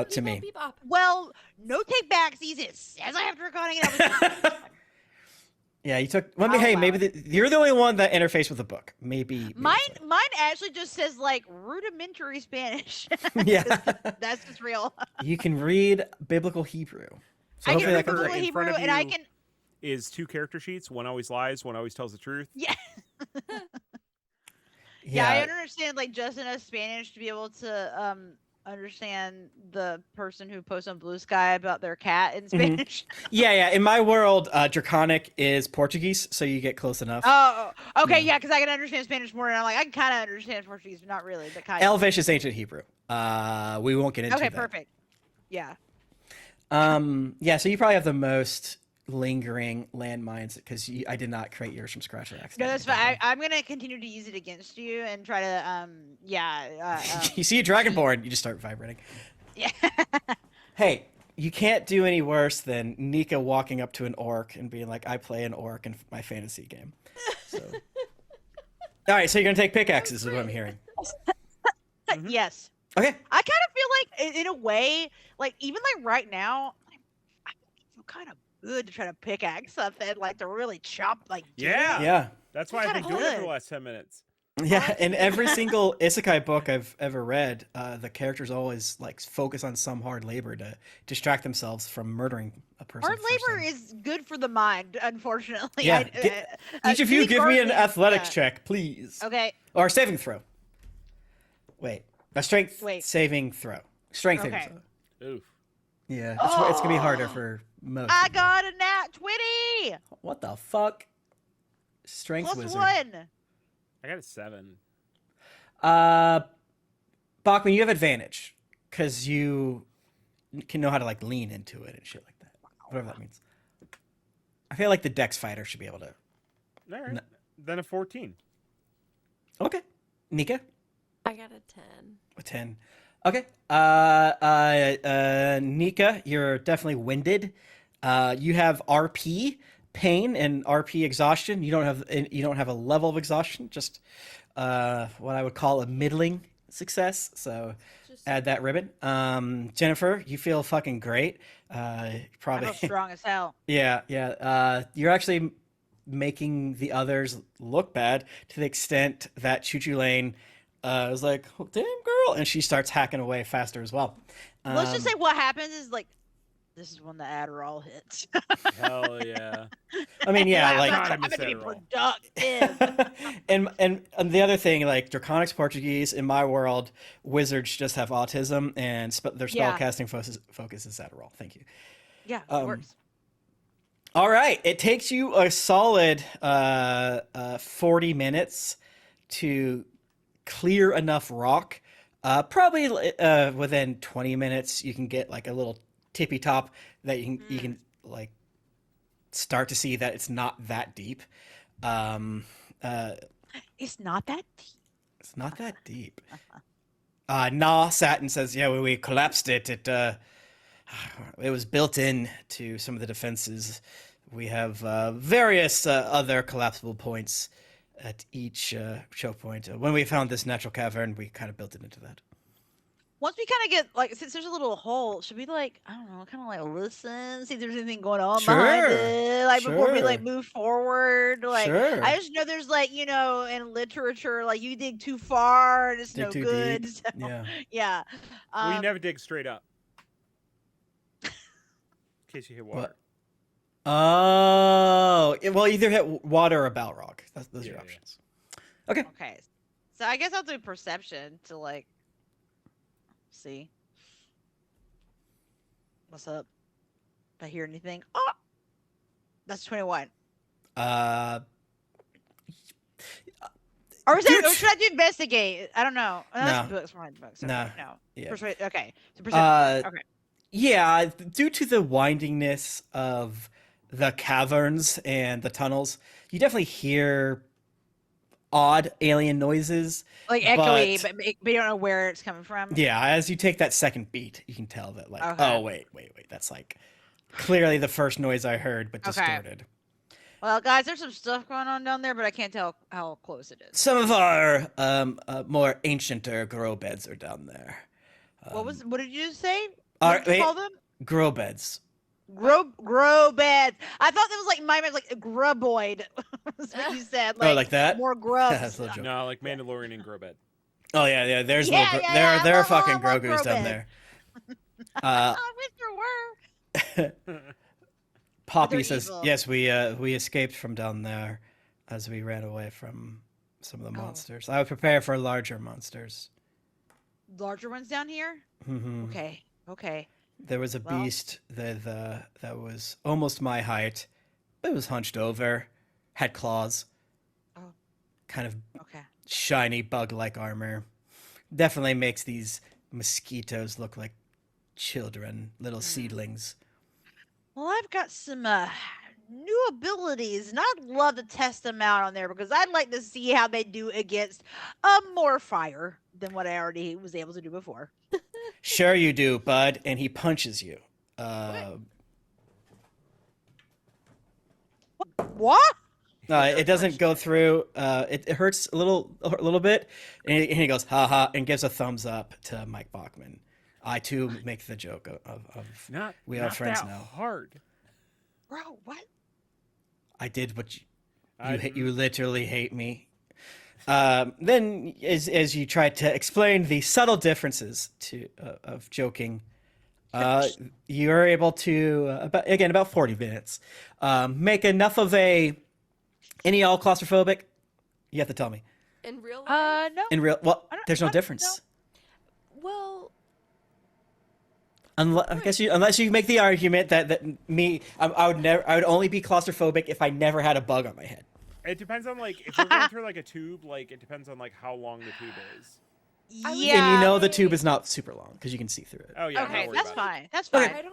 to me. Beep, bop. Well, no take backsies. It says I have Draconic and Elvish. Yeah, you took. Well, I'll hey, allow maybe you're the only one that interfaced with the book. Maybe. Mine that's mine actually just says like rudimentary Spanish. it. Yeah. That's just real. You can read biblical Hebrew. So I can hopefully read that comes biblical up. in front Hebrew of and I you- can Is 2 character sheets. One always lies. One always tells the truth. yeah. Yeah, I understand like just enough Spanish to be able to understand the person who posts on Blue Sky about their cat in Spanish. Yeah. In my world, Draconic is Portuguese, so you get close enough. Oh, okay, Yeah. yeah, because I can understand Spanish more, and I'm like, I can kind of understand Portuguese, but not really, but kind of. Elvish is ancient Hebrew. We won't get into Okay, that. perfect. Yeah. Yeah. So you probably have the most lingering landmines because I did not create yours from scratch or No, accident. that's fine. I'm gonna continue to use it against you and try to, You see a dragonborn, you just start vibrating. yeah. Hey, you can't do any worse than Nika walking up to an orc and being like, "I play an orc in my fantasy game." So, all right, so you're gonna take pickaxes, is what I'm hearing. Yes. Okay. I kind of feel like, in a way, like even like right now, I feel kind of good to try to pickaxe something, like to really chop, like Yeah. Yeah. That's why I've been Kinda doing it for good. the last 10 minutes. Yeah, in every single isekai book I've ever read, the characters always like focus on some hard labor to distract themselves from murdering a person. Hard the first labor time. is good for the mind, unfortunately. Yeah, Each of you doing give me an gardening- athletics yeah. check, please. Okay. Or a saving throw. Wait. A strength Wait. saving throw. Strength Okay. saving throw. Oof. Yeah, it's gonna be harder for most. I of them. got a nat 20 What the fuck? Strength plus wizard. 1. I got a 7. Bachman, you have advantage because you can know how to like lean into it and shit like that. Whatever that means. I feel like the Dex fighter should be able to. All right. No. Then a 14. Okay, Nika, I got a 10. a 10. Okay, Nika, you're definitely winded. You have RP pain and RP exhaustion. You don't have a level of exhaustion. Just what I would call a middling success. So Just add that ribbon. Jennifer, you feel fucking great. I Probably. feel strong as hell. Yeah. You're actually making the others look bad to the extent that Choo Choo Lane was like, oh, damn girl, and she starts hacking away faster as well. Let's just say what happens is like, this is when the Adderall hits. Hell yeah. I mean, yeah, I'm like God, I I'm miss gonna be Adderall. productive. and the other thing, like Draconic's Portuguese, in my world, wizards just have autism, and their Yeah. spellcasting focus is Adderall. Thank you. Yeah, it Um, works. All right, it takes you a solid 40 minutes to clear enough rock. Probably within 20 minutes, you can get like a little tippy top that you can like start to see that it's not that deep. It's not that deep. It's not that deep. Nah sat and says, yeah, when we collapsed it, it was built in to some of the defenses. We have various other collapsible points at each choke point. When we found this natural cavern, we kind of built it into that. Once we kind of get like, since there's a little hole, should we like, I don't know, kind of like listen, see if there's anything going on behind Sure, it, like before we like sure. move forward. Like, Sure. I just know there's like, in literature, like you dig too far, and it's Dig no too good. deep. so, Yeah. yeah. Well, you never dig straight up. In case you hit water. Oh, well, either hit water or Balrog. Those are Yeah, your yeah. options. Okay. Okay. So I guess I'll do perception to like see what's up. If I hear anything. Oh, that's 21. Or is that? Dude. Or should I do investigate? I don't know. Oh, that's No. books. Fine, books. No. Okay, no. Yeah. Okay. So perception. Okay. Yeah, due to the windingness of the caverns and the tunnels, you definitely hear odd alien noises. Like echoey, but- but you don't know where it's coming from. Yeah, as you take that second beat, you can tell that like, Okay. oh wait, that's like clearly the first noise I heard, but Okay. distorted. Well, guys, there's some stuff going on down there, but I can't tell how close it is. Some of our more ancienter grow beds are down there. What did you say? All What right, did you wait. call them? Grow beds. Grow beds. I thought that was like my like gruboid. That's what you said. Oh, like that? More grubs. That's a little joke. No, like Mandalorian and Grobet. Oh yeah. There's Yeah, little. yeah, There are I fucking love Grogu's down Grobet. there. I wish there were. Poppy They're says, evil. "Yes, we escaped from down there, as we ran away from some of the Oh. monsters. I would prepare for larger monsters. Larger ones down here. Hmm Okay. Okay. There was a Well- beast that was almost my height. It was hunched over, had claws, Oh. kind of Okay. shiny bug-like armor. Definitely makes these mosquitoes look like children, little seedlings. Well, I've got some new abilities, and I'd love to test them out on there because I'd like to see how they do against more fire than what I already was able to do before. Sure you do, bud. And he punches you. What? It doesn't go through. It hurts a little bit, and he goes ha ha and gives a thumbs up to Mike Bachman. I too make the joke of Not we are not friends that now. hard. Bro, what? I did what I- you literally hate me. Then as you try to explain the subtle differences of joking, you're able to about 40 minutes make enough of a. Any all claustrophobic? You have to tell me. In real life? No. In real, well, I don't- there's no I don't difference. Well, Unless you make the argument that I would only be claustrophobic if I never had a bug on my head. It depends on like if you're going through like a tube. Like it depends on like how long the tube is. Yeah. And you know the tube is not super long because you can see through it. Oh yeah. Okay, don't worry that's about it. fine. That's Okay. fine.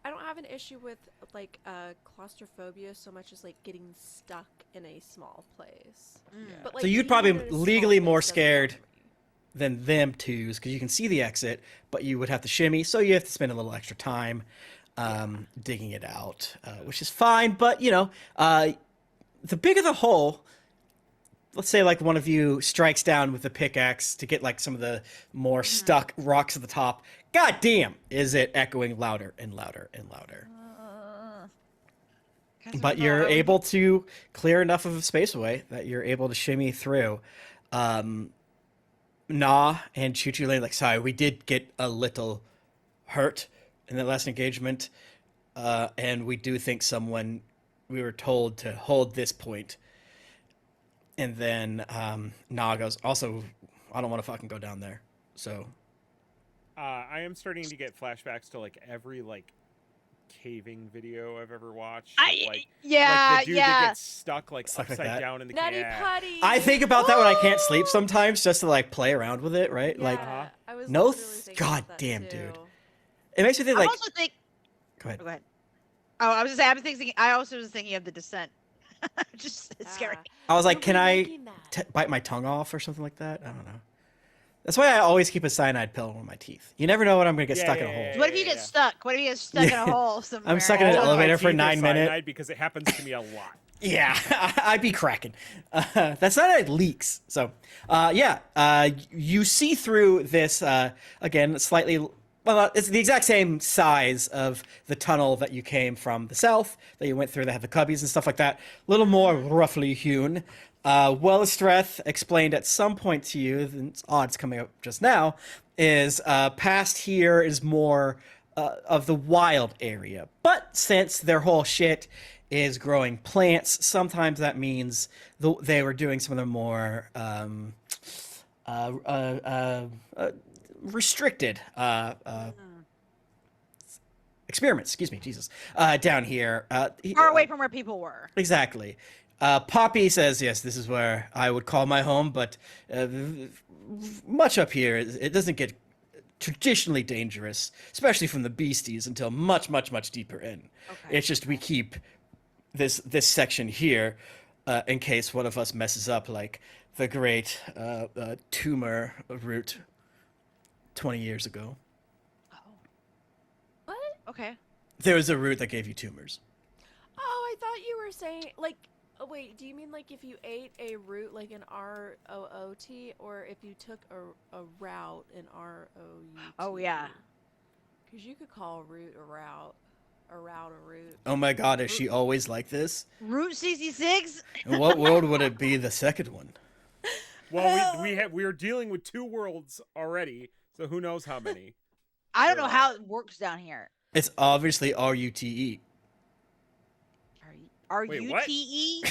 I don't have an issue with like claustrophobia so much as like getting stuck in a small place. Mm. But like So you'd being probably in a small legally more place doesn't scared bother me. Than them twos because you can see the exit, but you would have to shimmy, so you have to spend a little extra time digging it out, which is fine. But the bigger the hole, let's say like one of you strikes down with the pickaxe to get like some of the more stuck rocks at the top. God damn, is it echoing louder and louder and louder? But you're able to clear enough of a space away that you're able to shimmy through. Nah and Choo Choo Lane, like, sorry, we did get a little hurt in that last engagement. And we do think we were told to hold this point. And then Nah goes, also, I don't want to fucking go down there. So, I am starting to get flashbacks to like every like caving video I've ever watched. Like the dude that gets stuck like Stuck like upside that. down in the Nutty cave. Putty. I think about that when I can't sleep sometimes just to like play around with it, right? Yeah, Like, I was no literally thinking about that goddamn, too. dude. it makes me think I like, also think. go ahead. Go ahead. Oh, I was just saying. I also was thinking of the descent. Just it's scary. I was like, We're can I remaking that. bite my tongue off or something like that? I don't know. That's why I always keep a cyanide pill in one of my teeth. You never know when I'm going to get Yeah, stuck in yeah, a hole. yeah, What if you get stuck? What if you get stuck in a hole somewhere? I'm stuck in an All of my elevator for teeth are 9 minutes. cyanide because it happens to me a lot. Yeah, I'd be cracking. That's not how it leaks. So, you see through this, again, slightly, well, it's the exact same size of the tunnel that you came from the south, that you went through, that had the cubbies and stuff like that. A little more roughly hewn. Wellestreth explained at some point to you, and it's odds coming up just now, is past here is more of the wild area. But since their whole shit is growing plants, sometimes that means they were doing some of the more restricted experiments. Excuse me, Jesus. Down here, Far away from where people were. exactly. Poppy says, yes, this is where I would call my home, but much up here, it doesn't get traditionally dangerous, especially from the beasties, until much, much, much deeper in. Okay. It's just we keep this section here in case one of us messes up, like the great tumor route 20 years ago. What? Okay. There was a route that gave you tumors. Oh, I thought you were saying like. Oh wait, do you mean like if you ate a root like an ROOT, or if you took a route in ROUT? Oh, yeah. Because you could call a root a route. around a root. Oh my god, is she always like this? Route 66? In what world would it be the second one? Well, we are dealing with 2 worlds already, so who knows how many. I don't know how it works down here. It's obviously R-U-T-E. R-U-T-E?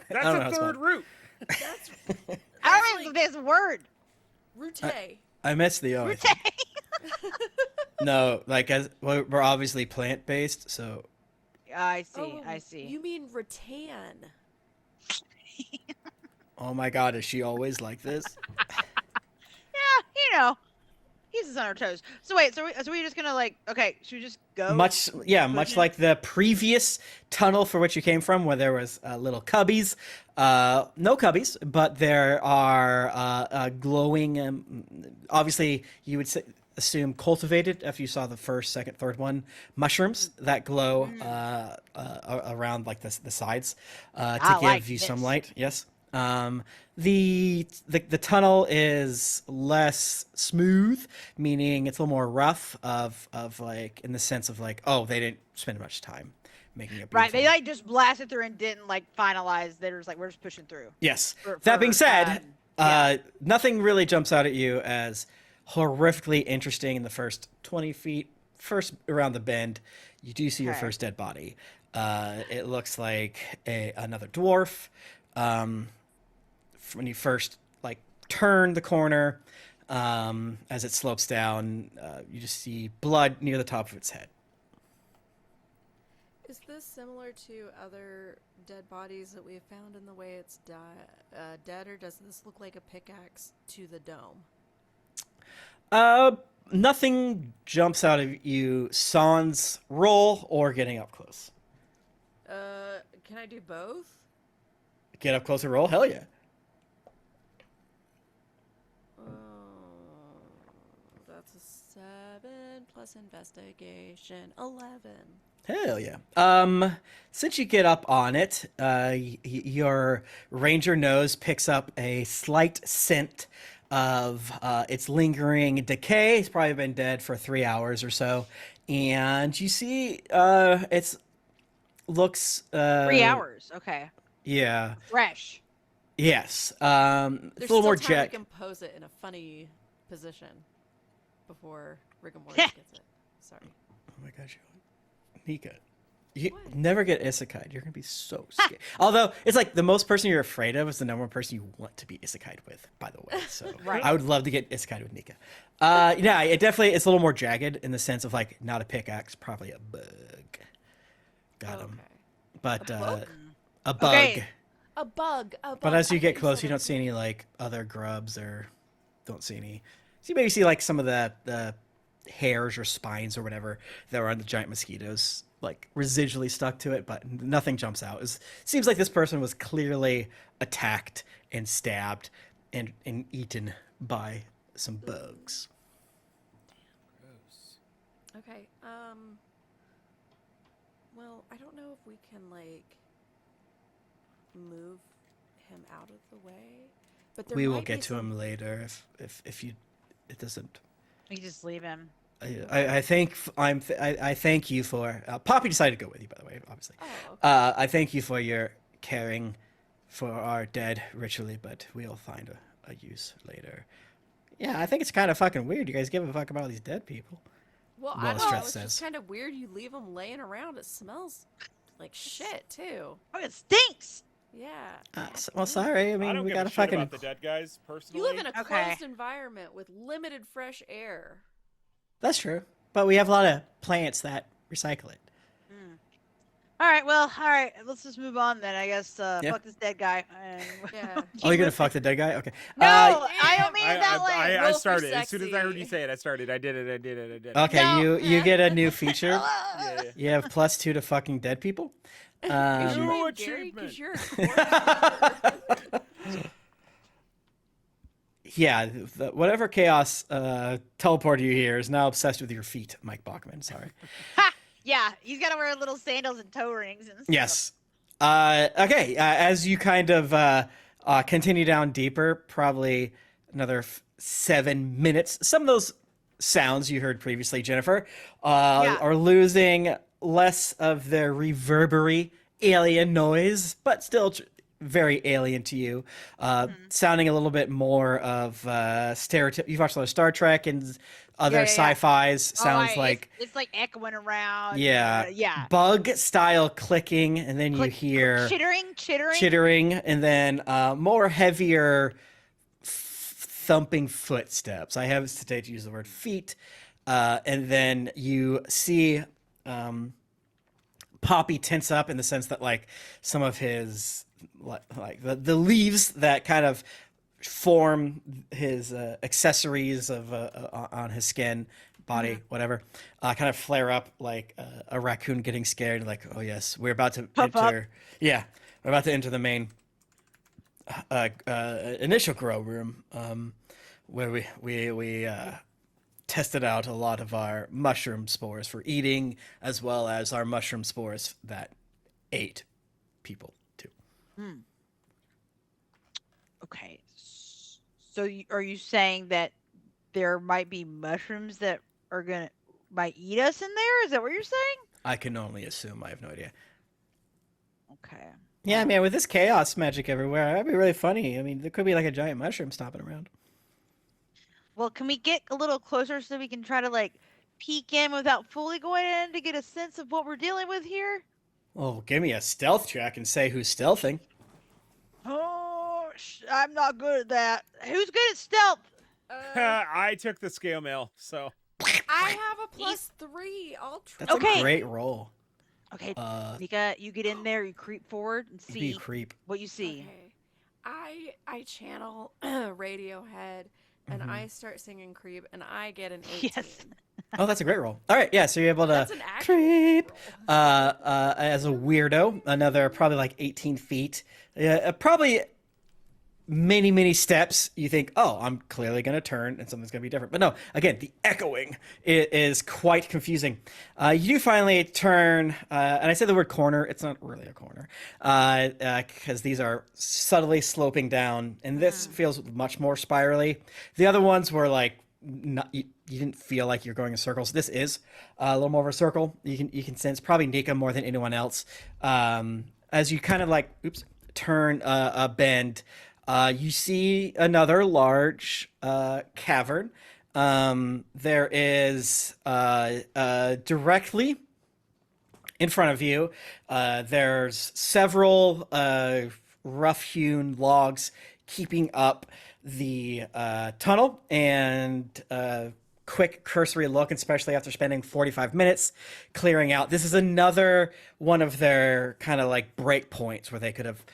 That's know a how to 3rd spell route. That's I don't even think it's a word. route. I missed the O. Route. No, like we're obviously plant-based, so... I see, I see. You mean rattan? Oh my god, is she always like this? Yeah, he's on our toes. So wait, so we just gonna like, okay, should we just go? Much like the previous tunnel for which you came from, where there was little cubbies. No cubbies, but there are glowing. Obviously, you would assume cultivated after you saw the first, second, third one. Mushrooms that glow around like the sides to give like you some this. light. Yes. The tunnel is less smooth, meaning it's a little more rough of like in the sense of like, oh, they didn't spend much time making it beautiful. Right, they like just blasted through and didn't like finalize. They were just like, we're just pushing through. Yes. That being said, nothing really jumps out at you as horrifically interesting in the first 20 feet. First around the bend, you do see your first dead body. It looks like another dwarf. When you first like turn the corner, as it slopes down, you just see blood near the top of its head. Is this similar to other dead bodies that we have found in the way it's dead, or does this look like a pickaxe to the dome? Nothing jumps out of you sans roll or getting up close. Can I do both? Get up close and roll? Hell yeah. That's a 7 plus investigation, 11. Hell yeah. Since you get up on it, your ranger nose picks up a slight scent of its lingering decay. It's probably been dead for 3 hours or so. And you see it's looks 3 hours, okay. Yeah. Fresh. Yes. It's There's a little still more time jack. we can pose it in a funny position before rigor mortis gets it. Sorry. Oh my gosh, Nika, you never get isekai. You're gonna be so scared. Although it's like the most person you're afraid of is the number one person you want to be isekai with. By the way, so Right. I would love to get isekai with Nika. Yeah, it definitely it's a little more jagged in the sense of like not a pickaxe, probably a bug. Got him. Okay. But bug? a bug. Okay. A bug. But as you I get thought close, said you don't see any like other grubs or don't see any. So you maybe see like some of the hairs or spines or whatever that were on the giant mosquitoes, like residually stuck to it, but nothing jumps out. It seems like this person was clearly attacked and stabbed and eaten by some bugs. Gross. Okay. Well, I don't know if we can like move him out of the way, but there We will might get be to some... him later if you it doesn't. You just leave him. I thank you for Poppy decided to go with you, by the way, obviously. Oh, okay. I thank you for your caring for our dead ritually, but we'll find a use later. Yeah, I think it's kind of fucking weird. You guys give a fuck about all these dead people. Well, Well, I don't Streth know. It's says. just kind of weird. You leave him laying around. It smells like shit too. Oh, it stinks. Yeah. Well, sorry. I I mean, don't we give gotta a shit fucking. about the dead guys personally. You live in a Okay. closed environment with limited fresh air. That's true, but we have a lot of plants that recycle it. All right. Let's just move on then. I guess. Yeah. Fuck this dead guy. And Yeah. Oh, you're gonna fuck the dead guy? Okay. No, I don't mean I, it that way. I Roll for started as soon as I heard you sexy. say it. I started. I did it. Okay, No. you get a new feature. Yeah. You have +2 to fucking dead people. Is New your name achievement. Gary? 'Cause you're a corpse? Yeah, whatever chaos teleported you here is now obsessed with your feet, Mike Bachman. Sorry. Yeah, he's got to wear little sandals and toe rings and stuff. Yes. Okay. As you kind of continue down deeper, probably another 7 minutes. Some of those sounds you heard previously, Jennifer, Yeah. are losing less of the reverberary alien noise, but still very alien to you. Sounding a little bit more of stereotype. You've watched a lot of Star Trek and other sci-fis. Sounds like it's like echoing around. yeah, yeah. Bug style clicking, and then you hear chittering, and then more heavier thumping footsteps. I hesitate to use the word feet. And then you see Poppy tense up in the sense that like some of his like the leaves that kind of form his accessories of on his skin, body, whatever, kind of flare up like a raccoon getting scared. Like, oh yes, we're about to enter. Yeah, we're about to enter the main initial grow room, where we tested out a lot of our mushroom spores for eating, as well as our mushroom spores that ate people too. Okay, so are you saying that there might be mushrooms that might eat us in there? Is that what you're saying? I can only assume. I have no idea. Okay. Yeah, man, with this chaos magic everywhere, that'd be really funny. I mean, there could be like a giant mushroom stomping around. Well, can we get a little closer so we can try to like peek in without fully going in to get a sense of what we're dealing with here? Oh, give me a stealth check and say who's stealthing. Oh, I'm not good at that. Who's good at stealth? I took the scale mail, so I have a +3. I'll try. That's a great roll. Okay, Nika, you get in there, you creep forward and see what you see. Okay. I channel Radiohead and I start singing Creep and I get an 18. Yes. Oh, that's a great roll. All right, yeah, so you're able to That's an actual creep roll. as a weirdo, another probably like 18 feet. Probably many steps. You think, oh, I'm clearly going to turn and something's going to be different. But no, again, the echoing is quite confusing. You do finally turn, and I say the word corner. It's not really a corner, because these are subtly sloping down, and this feels much more spirally. The other ones were like, you didn't feel like you're going in circles. This is a little more of a circle. You can sense probably Nika more than anyone else. As you kind of like, turn a bend, you see another large cavern. There is directly in front of you, there's several rough-hewn logs keeping up the tunnel, and quick cursory look, especially after spending 45 minutes clearing out. This is another one of their kind of like break points where they could have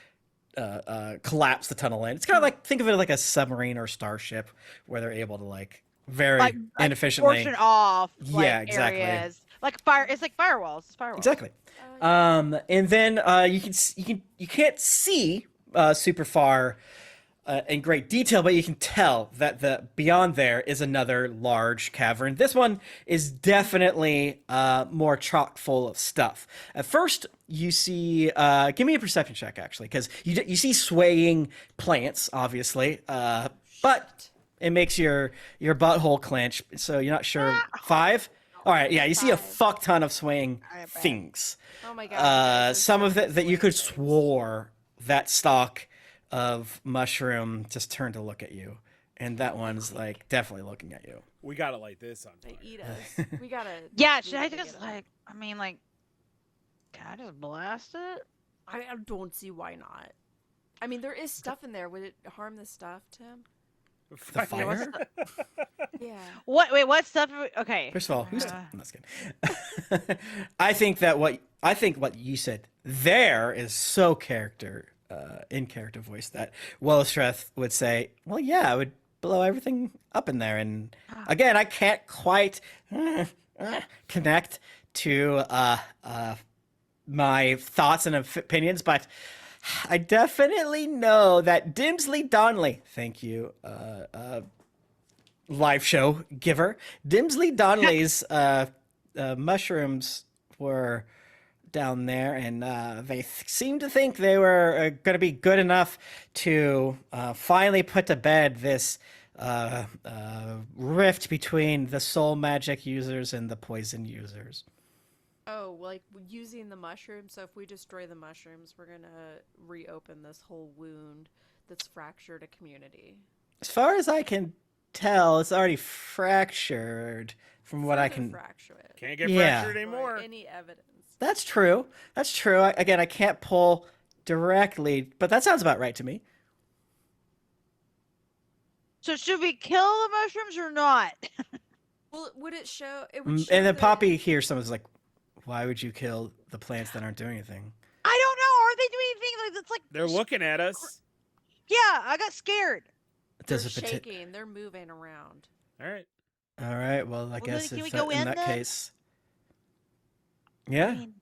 collapse the tunnel in. It's kind of like, think of it like a submarine or starship where they're able to like very inefficiently portion off. Yeah, exactly. Areas. Like fire. It's like firewalls. It's firewalls. Exactly. And then you can't see super far in great detail, but you can tell that the beyond there is another large cavern. This one is definitely more chock full of stuff. At first, you see, give me a perception check actually, because you see swaying plants, obviously, but it makes your butthole clench, so you're not sure. 5? All right, yeah, you see a fuck ton of swaying things. Oh my god. Some of that you could swore that stalk of mushroom just turned to look at you, and that one's like definitely looking at you. We gotta light this on fire. They eat us. We gotta. Yeah, should I just like? I mean, like, can I just blast it? I don't see why not. I mean, there is stuff in there. Would it harm the stuff, Tim? The fire? Yeah. What? Wait, what stuff? Okay. First of all, who's? I'm not kidding. I think what you said there is so in character voice that Wellestreth would say, well, yeah, I would blow everything up in there. And again, I can't quite connect to my thoughts and opinions, but I definitely know that Dimsley Donnelly, thank you, live show giver, Dimsley Donnelly's mushrooms were down there, and they seemed to think they were going to be good enough to finally put to bed this rift between the soul magic users and the poison users. Oh, like using the mushrooms. So if we destroy the mushrooms, we're gonna reopen this whole wound that's fractured a community. As far as I can tell, it's already fractured from what I Further can. fracture it. Can't get Yeah. fractured anymore. Any evidence? That's true. That's true. Again, I can't pull directly, but that sounds about right to me. So should we kill the mushrooms or not? Well, would it show? It would show And then that- Poppy hears someone's like, "Why would you kill the plants that aren't doing anything?" I don't know. Are they doing anything like that's like? They're looking at us. Yeah, I got scared. They're Does it shaking. They're moving around. All right. All right. Well, I Well, guess then can we if go in in that then? case, I yeah. mean,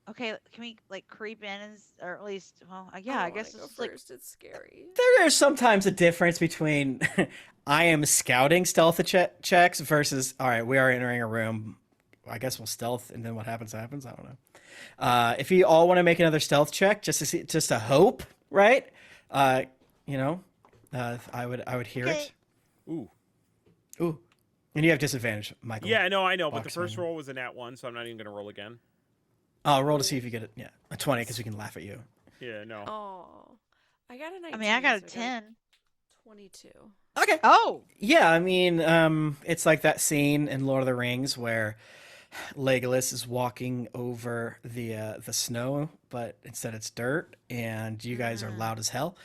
okay, can we like creep in or at least? Well, yeah, I I don't guess wanna it's go like. first. It's scary. There's sometimes a difference between I am scouting stealth checks versus all right, we are entering a room. I guess we'll stealth, and then what happens happens. I don't know. If you all want to make another stealth check, just to see, just to hope, right? You know, I would hear Okay. it. Ooh. Ooh, and you have disadvantage, Michael. Yeah, no, I know, but the Box first man. roll was a nat 1, so I'm not even gonna roll again. I'll roll to see if you get it. Yeah, a 20 because we can laugh at you. Yeah, no. Oh, I got a 19. I mean, I got a so 10. 22. Okay. Oh, Yeah, I mean, it's like that scene in Lord of the Rings where Legolas is walking over the snow, but instead it's dirt, and you guys are loud as hell.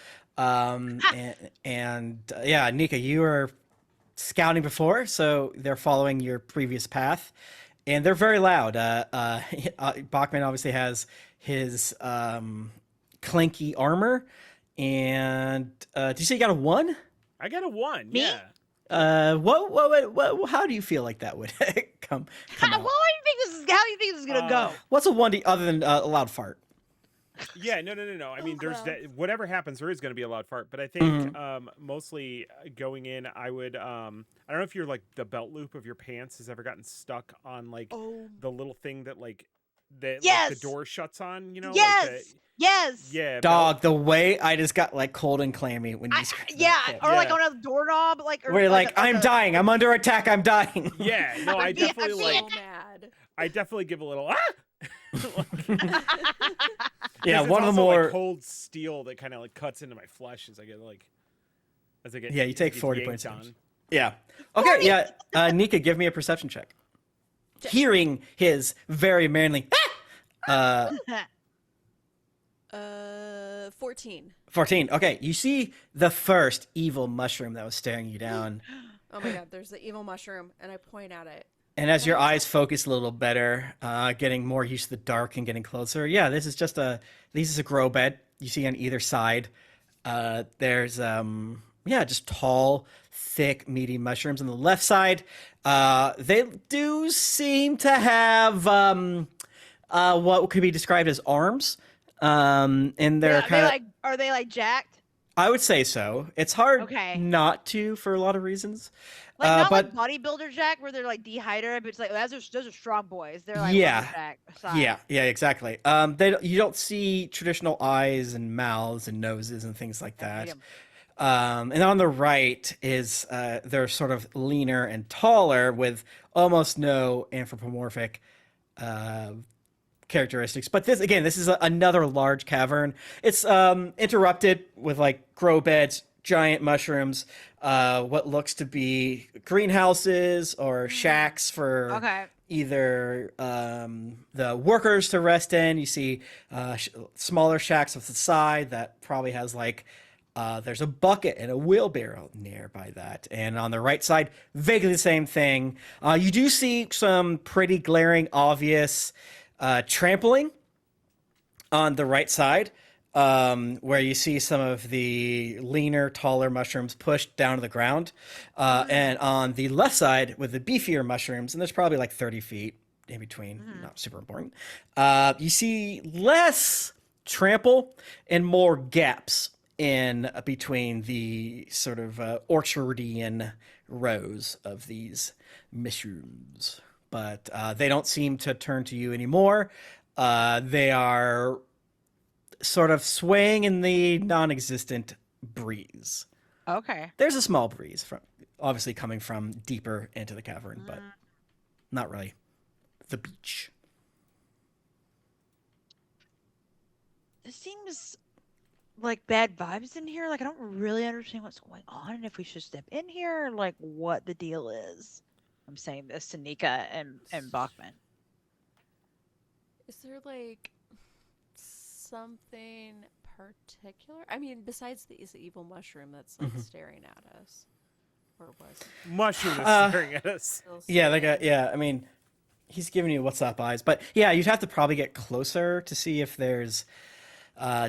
Yeah, Nika, you were scouting before, so they're following your previous path, and they're very loud. Bachman obviously has his clinky armor, and did you say you got a 1? I got a 1. Me? Yeah. What how do you feel like that would come how out? do you think this is? How do you think this is gonna go? What's a 1D other than a loud fart? Yeah, no. I mean, there's wow. that, whatever happens, there is going to be a loud fart. But I Mm-hmm. think mostly going in, I would. I don't know if you're like the belt loop of your pants has ever gotten stuck on like Oh, the little thing that like like, Yes! the door shuts on. You know. Yes, Like yes. yeah. Dog, the way I just got like cold and clammy when you screamed Yeah, that. or like Yeah. on a doorknob, like. Or Where you're like, I'm a- dying, I'm under attack, I'm dying. Yeah. No, I Yeah, definitely I like. so mad. I definitely give a little. Yeah, It's one of the also, more. like, cold steel that kind of like cuts into my flesh as I get like. As I get. Yeah, you as it take gets 40 yanked points on. damage. Yeah. Okay. Yeah. Nika, give me a perception check. Hearing his very manly. 14. 14. Okay, you see the first evil mushroom that was staring you down. Oh my god, there's the evil mushroom, and I point at it. And as your eyes focus a little better, getting more used to the dark and getting closer, yeah, this is a grow bed. You see on either side, there's just tall, thick, meaty mushrooms. On the left side, they do seem to have what could be described as arms, and they're kind of. Are they like jacked? I would say so. It's hard Okay. not to for a lot of reasons. Like not but like bodybuilder jack, where they're like dehydrated, but it's like those are strong boys. They're like Yeah. lumberjack size. yeah, exactly. You don't see traditional eyes and mouths and noses and things like I hate that. 'em. And on the right is they're sort of leaner and taller with almost no anthropomorphic characteristics. But this is another large cavern. It's interrupted with like grow beds, giant mushrooms, what looks to be greenhouses or shacks for Okay. either the workers to rest in. You see smaller shacks off the side that probably has like there's a bucket and a wheelbarrow nearby that. And on the right side, vaguely the same thing. You do see some pretty glaring, obvious trampling on the right side, where you see some of the leaner, taller mushrooms pushed down to the ground. And on the left side, with the beefier mushrooms, and there's probably like 30 feet in between, not super important, you see less trample and more gaps in between the sort of orchardian rows of these mushrooms. But they don't seem to turn to you anymore. They are sort of swaying in the non-existent breeze. Okay. There's a small breeze from obviously coming from deeper into the cavern, but not really the beach. this seems like bad vibes in here. Like I don't really understand what's going on and if we should step in here, or, like what the deal is. I'm saying this to Nika and Bachman. Is there like something particular? I mean, besides the evil mushroom that's like staring at us, or was it? Mushroom is staring at us. Yeah, like I mean, he's giving you what's up eyes, but yeah, you'd have to probably get closer to see if there's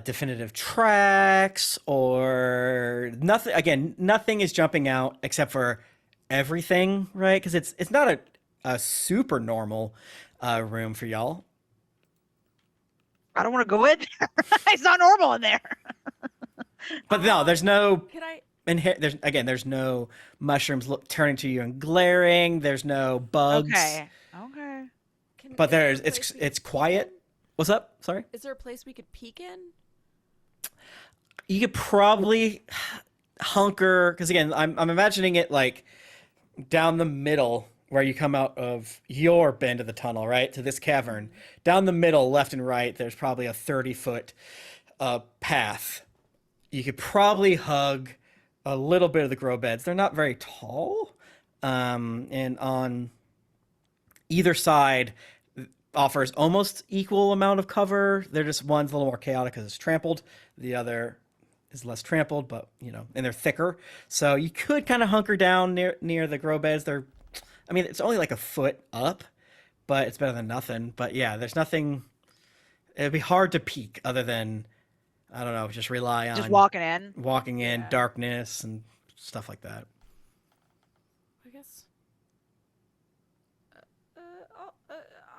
definitive tracks or nothing. Again, nothing is jumping out except for everything, right? Because it's not a super normal room for y'all. I don't want to go in. It's not normal in there. But no, there's no. Can I? There's no mushrooms turning to you and glaring. There's no bugs. Okay. But it's quiet. What's up? Sorry. Is there a place we could peek in? You could probably hunker, because again, I'm imagining it like down the middle where you come out of your bend of the tunnel, right, to this cavern. Down the middle, left and right, there's probably a 30-foot path. You could probably hug a little bit of the grow beds. They're not very tall, and on either side offers almost equal amount of cover. They're just one's a little more chaotic because it's trampled. The other is less trampled, but and they're thicker. So you could kind of hunker down near the grow beds. It's only like a foot up, but it's better than nothing. But yeah, there's nothing. It'd be hard to peek other than, I don't know, just rely on just walking in, yeah. Darkness and stuff like that. I guess.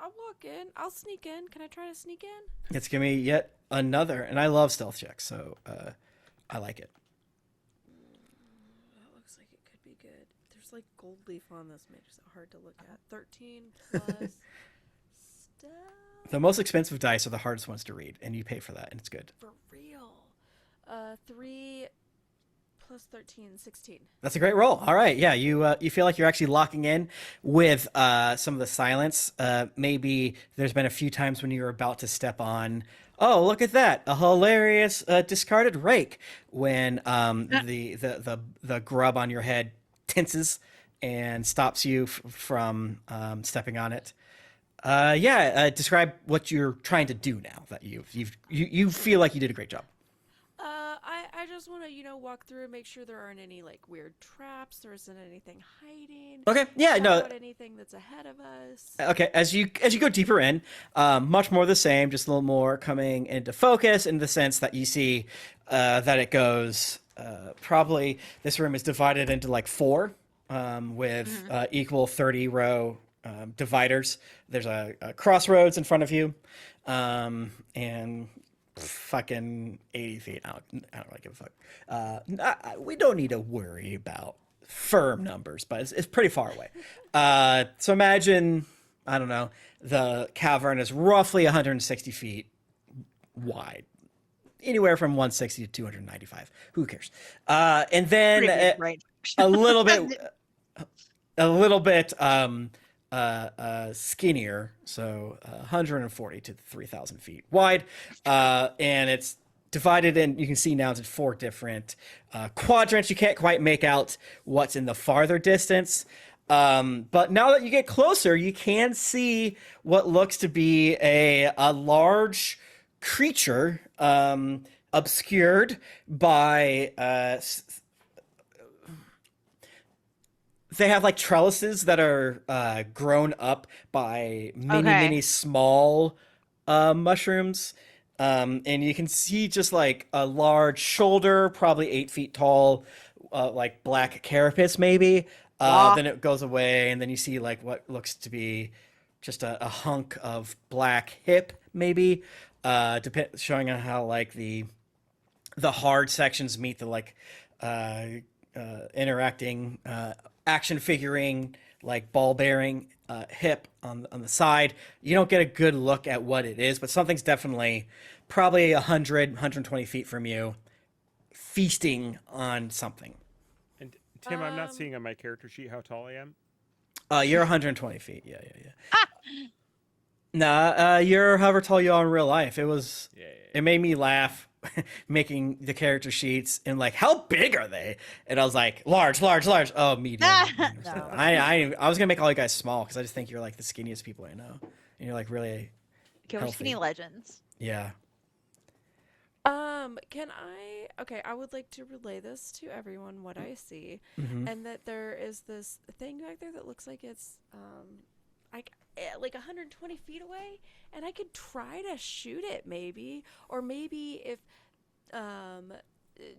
I'll walk in. I'll sneak in. Can I try to sneak in? It's gonna be yet another, and I love stealth checks, so I like it. That looks like it could be good. There's like gold leaf on this, makes it hard to look at. 13 plus stealth. The most expensive dice are the hardest ones to read, and you pay for that, and it's good. For real. 3 plus 13, 16. That's a great roll. All right, yeah, you feel like you're actually locking in with some of the silence. Maybe there's been a few times when you were about to step on. Oh, look at that! A hilarious discarded rake when the grub on your head tenses and stops you from stepping on it. Describe what you're trying to do now that you feel like you did a great job. I just want to, walk through and make sure there aren't any like weird traps. There isn't anything hiding. Okay, yeah, no. Anything that's ahead of us. Okay, as you go deeper in, much more the same, just a little more coming into focus in the sense that you see that it goes. Probably this room is divided into like 4 with equal 30-row dividers. There's a crossroads in front of you, and fucking 80 feet. I don't really give a fuck. We don't need to worry about firm numbers, but it's pretty far away. So imagine, I don't know, the cavern is roughly 160 feet wide. Anywhere from 160 to 295. Who cares? And then a little bit skinnier, so 140 to 3,000 feet wide, and it's divided in. You can see now it's 4 different quadrants. You can't quite make out what's in the farther distance, but now that you get closer, you can see what looks to be a large creature, obscured by they have like trellises that are grown up by many small mushrooms, and you can see just like a large shoulder, probably 8 feet tall, like black carapace maybe. Then it goes away, and then you see like what looks to be just a hunk of black hip maybe, showing on how like the hard sections meet the like interacting action figuring, like ball bearing hip on the side. You don't get a good look at what it is, but something's definitely probably 120 feet from you, feasting on something. And Tim, I'm not seeing on my character sheet how tall I am. You're 120 feet. Yeah. Nah, your hover told you all in real life. It was. Yeah. It made me laugh, making the character sheets and like, how big are they? And I was like, large, large, large. Oh, medium. medium. No. I was gonna make all you guys small because I just think you're like the skinniest people I know, and you're like really Okay, we're skinny healthy. legends. Yeah. Can I? Okay, I would like to relay this to everyone what I see, Hmm. and that there is this thing back there that looks like it's like 120 feet away, and I could try to shoot it maybe, or maybe if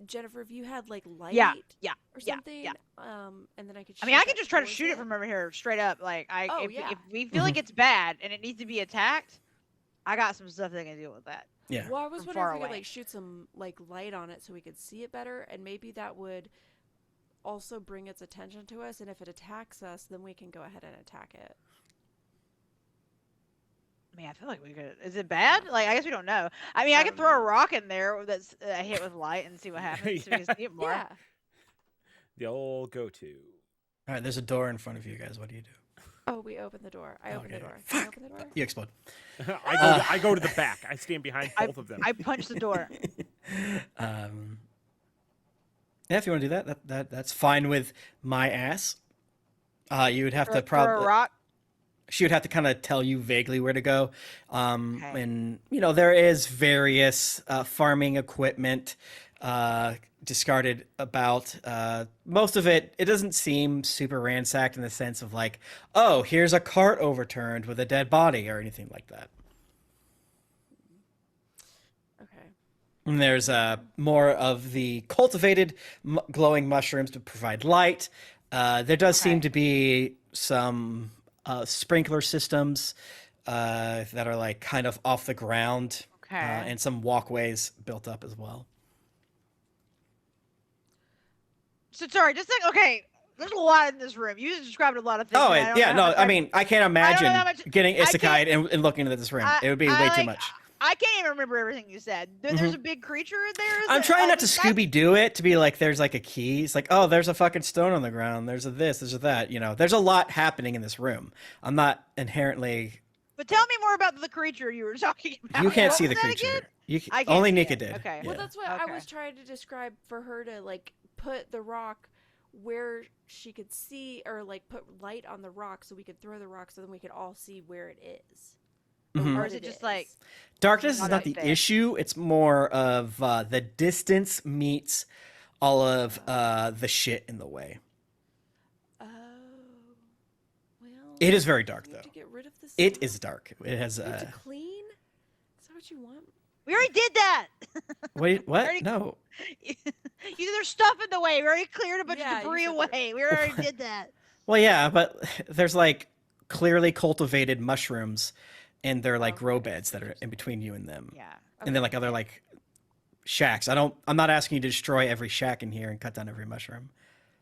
Jennifer, if you had like light Yeah, or yeah, something, yeah. and then I could. I mean, I shoot can that just try to towards shoot it from over here, straight up. Like, Oh, if, yeah. if we feel like it's bad and it needs to be attacked, I got some stuff that can deal with that. Yeah. Well, I was from wondering far if we could away. like shoot some like light on it so we could see it better, and maybe that would also bring its attention to us. And if it attacks us, then we can go ahead and attack it. I mean, I feel like we could. Is it bad? Like, I guess we don't know. I mean, I I could don't throw a know. rock in there that's hit with light and see what happens. So we can see it more. Yeah. The old go-to. All right. There's a door in front of you guys. What do you do? Oh, we opened the door. I opened the Okay. door. Can I Fuck. open the door? You explode. I go to the back. I stand behind both of them. I punched the door. um. Yeah, if you want to do that's fine with my ass. You would have to Throw a probably. rock. She would have to kind of tell you vaguely where to go. Okay. And, there is various farming equipment discarded about. Most of it doesn't seem super ransacked in the sense of like, oh, here's a cart overturned with a dead body or anything like that. Okay. And there's more of the cultivated glowing mushrooms to provide light. There does seem Okay. to be some sprinkler systems that are like kind of off the ground, Okay. and some walkways built up as well. So sorry, just like okay. There's a lot in this room. You just described a lot of things. Oh, and I don't yeah, know how no, much I mean, I can't don't know imagine how much- getting I can't- isekai and looking into this room. It would be I, way too like, much. I can't even remember everything you said. There's a big creature in there. Is I'm it- trying not to that's- Scooby Doo it to be like there's like a key. It's like, oh, there's a fucking stone on the ground. There's a this, there's a that. There's a lot happening in this room. I'm not inherently. But tell me more about the creature you were talking about. You can't What see was the that creature. again? You I can't only see Nika it. did. Okay. Well, Yeah. that's what I Okay. was trying to describe for her to like put the rock where she could see, or like put light on the rock so we could throw the rock so then we could all see where it is. Mhm. Or what is it just like Darkness is not not out the there? issue. It's more of the distance meets all of the shit in the way. Oh, well. It is very dark, we have though. to get rid of the It stuff. is dark. It has. We have to clean. Is that what you want? we already did that? Wait, what? Already- No. There's stuff in the way. We already cleared a bunch Yeah, of you debris said away. We already did that. Well, yeah, but there's like clearly cultivated mushrooms, and they're like Okay, grow I beds see that what are you're in saying. between you and them. Yeah. And then like other like shacks. I'm not asking you to destroy every shack in here and cut down every mushroom.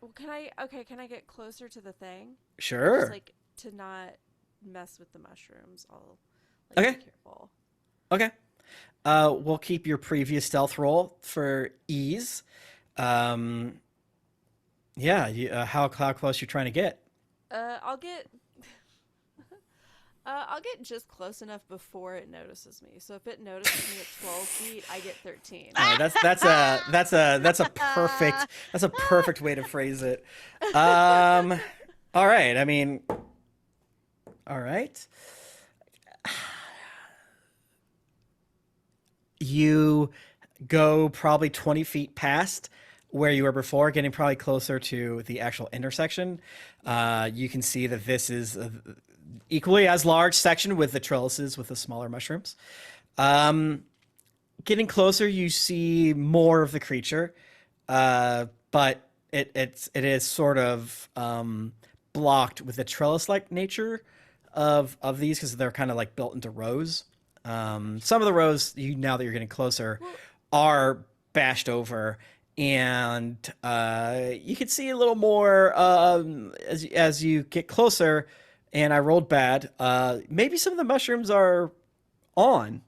Well, can I get closer to the thing? Sure. Just like to not mess with the mushrooms. I'll like, Okay. be careful. Okay. We'll keep your previous stealth roll for ease. Yeah. How close you trying to get? I'll get I'll get just close enough before it notices me. So if it notices me at 12 feet, I get 13. That's a perfect way to phrase it. All right. I mean, all right. You go probably 20 feet past where you were before, getting probably closer to the actual intersection. You can see that this is equally as large section with the trellises with the smaller mushrooms. Getting closer, you see more of the creature, but it is sort of blocked with the trellis-like nature of these because they're kind of like built into rows. Some of the rows, now that you're getting closer, are bashed over, and you can see a little more as you get closer. And I rolled bad. Maybe some of the mushrooms are on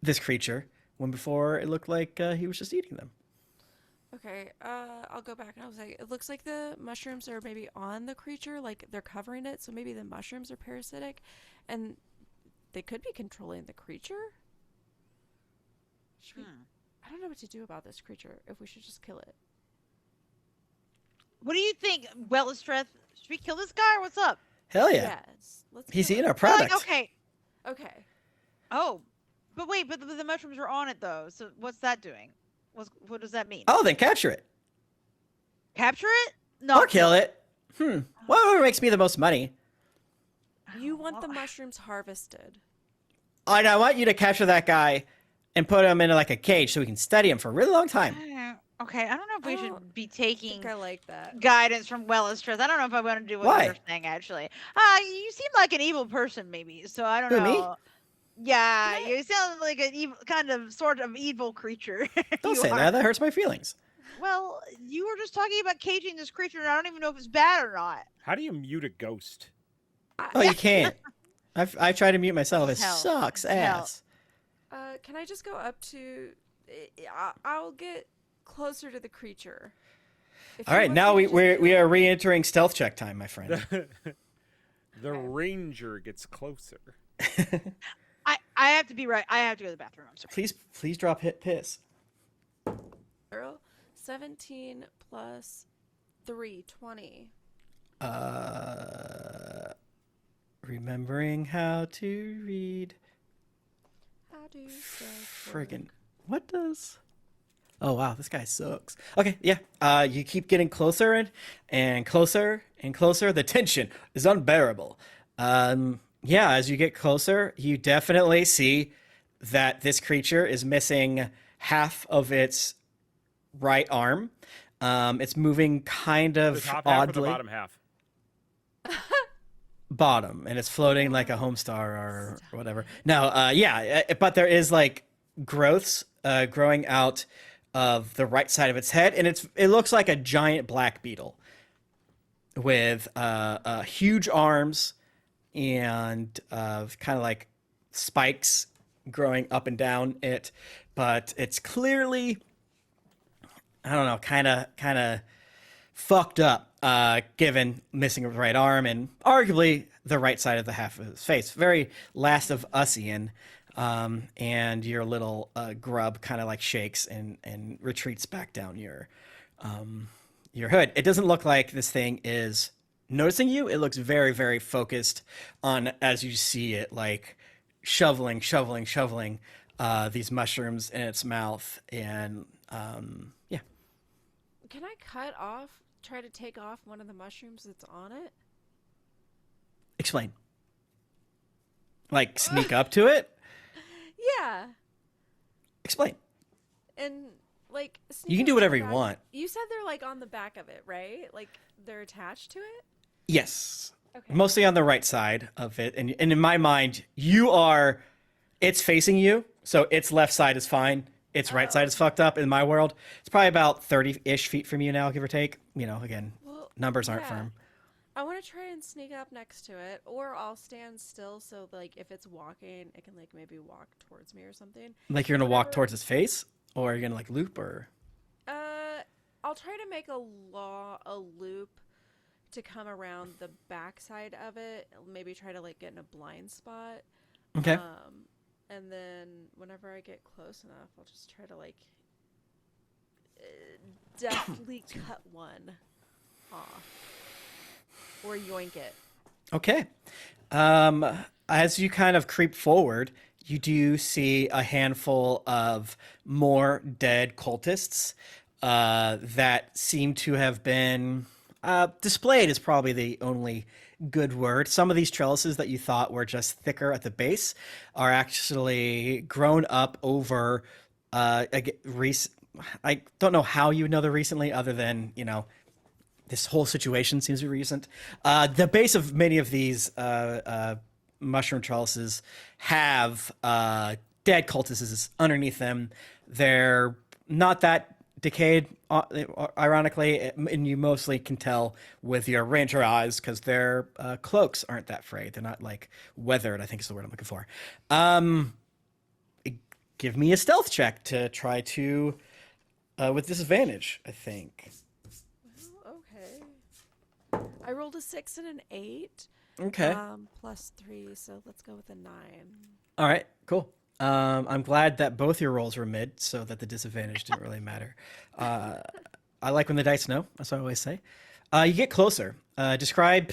this creature when before it looked like he was just eating them. Okay, I'll go back and I was like, it looks like the mushrooms are maybe on the creature, like they're covering it, so maybe the mushrooms are parasitic, and they could be controlling the creature. Should we? I don't know what to do about this creature. If we should just kill it. What do you think, Wellestreth? Should we kill this guy or what's up? Hell yeah. Yes. Let's. He's kill eating it. our product. Okay. Okay. Oh, but wait, but the mushrooms are on it though. So what's that doing? What does that mean? Oh, then capture it. Capture it? No. Or kill it. Whatever makes me the most money. You want the mushrooms harvested. And I want you to capture that guy and put him into like a cage so we can study him for a really long time. Okay, I don't know if we should be I taking think I like that. guidance from Wellestreth. I don't know if I want to do what Why? you're saying, actually. You seem like an evil person, maybe. So I don't Who, know. me? Yeah, you sound like an evil, kind of, sort of evil creature. Don't You say are. that. That hurts my feelings. Well, you were just talking about caging this creature, and I don't even know if it's bad or not. How do you mute a ghost? Oh, you can't. I've tried to mute myself. It Hell. sucks Hell. ass. Can I just go up to? I'll get closer to the creature. If All you right, want now me to we just we kill are it- re-entering stealth check time, my friend. The ranger gets closer. I have to be right. I have to go to the bathroom. I'm sorry. Please drop hit piss. Earl, 17 plus 3, 20. Remembering how to read. How do stealth Friggin' work? what does? Oh wow, this guy sucks. Okay, yeah. You keep getting closer and closer and closer. The tension is unbearable. Yeah, as you get closer, you definitely see that this creature is missing half of its right arm. It's moving kind The of top half or the oddly. bottom half? Bottom, and it's floating like a homestar or whatever. No, yeah, but there is like growths growing out of the right side of its head, and it looks like a giant black beetle with huge arms and kind of like spikes growing up and down it, but it's clearly, I don't know, kind of fucked up, given missing a right arm and arguably the right side of the half of his face. Very Last of Usian, and your little grub kind of like shakes and retreats back down your hood. It doesn't look like this thing is noticing you. It looks very, very focused on, as you see it, like shoveling these mushrooms in its mouth, and yeah. Can I try to take off one of the mushrooms that's on it? Explain. Like sneak up to it? Yeah. Explain. And like You can sneak do up to whatever the you back- want. You said they're like on the back of it, right? Like they're attached to it? Yes. Okay. Mostly on the right side of it. And in my mind, it's facing you, so its left side is fine. Its right side is fucked up in my world. It's probably about 30-ish feet from you now, give or take. You know, again, Well, numbers aren't yeah. firm. I want to try and sneak up next to it, or I'll stand still so like if it's walking, it can like maybe walk towards me or something. Like you're gonna walk Whatever. towards its face? Or you're gonna like loop or I'll try to make a loop to come around the backside of it. Maybe try to like get in a blind spot. Okay. And then whenever I get close enough, I'll just try to like deftly cut one off or yoink it. Okay. As you kind of creep forward, you do see a handful of more dead cultists that seem to have been displayed is probably the only good word. Some of these trellises that you thought were just thicker at the base are actually grown up over I don't know how you know they're recently, other than, you know, this whole situation seems to be recent. The base of many of these mushroom trellises have dead cultists underneath them. They're not that decayed, ironically, and you mostly can tell with your ranger eyes because their cloaks aren't that frayed. They're not like weathered, I think is the word I'm looking for. Give me a stealth check to try to, with disadvantage, I think. Okay. I rolled a 6 and an 8. Okay. +3, so let's go with a 9. All right. Cool. I'm glad that both your rolls were mid, so that the disadvantage didn't really matter. I like when the dice know. That's what I always say. You get closer. Describe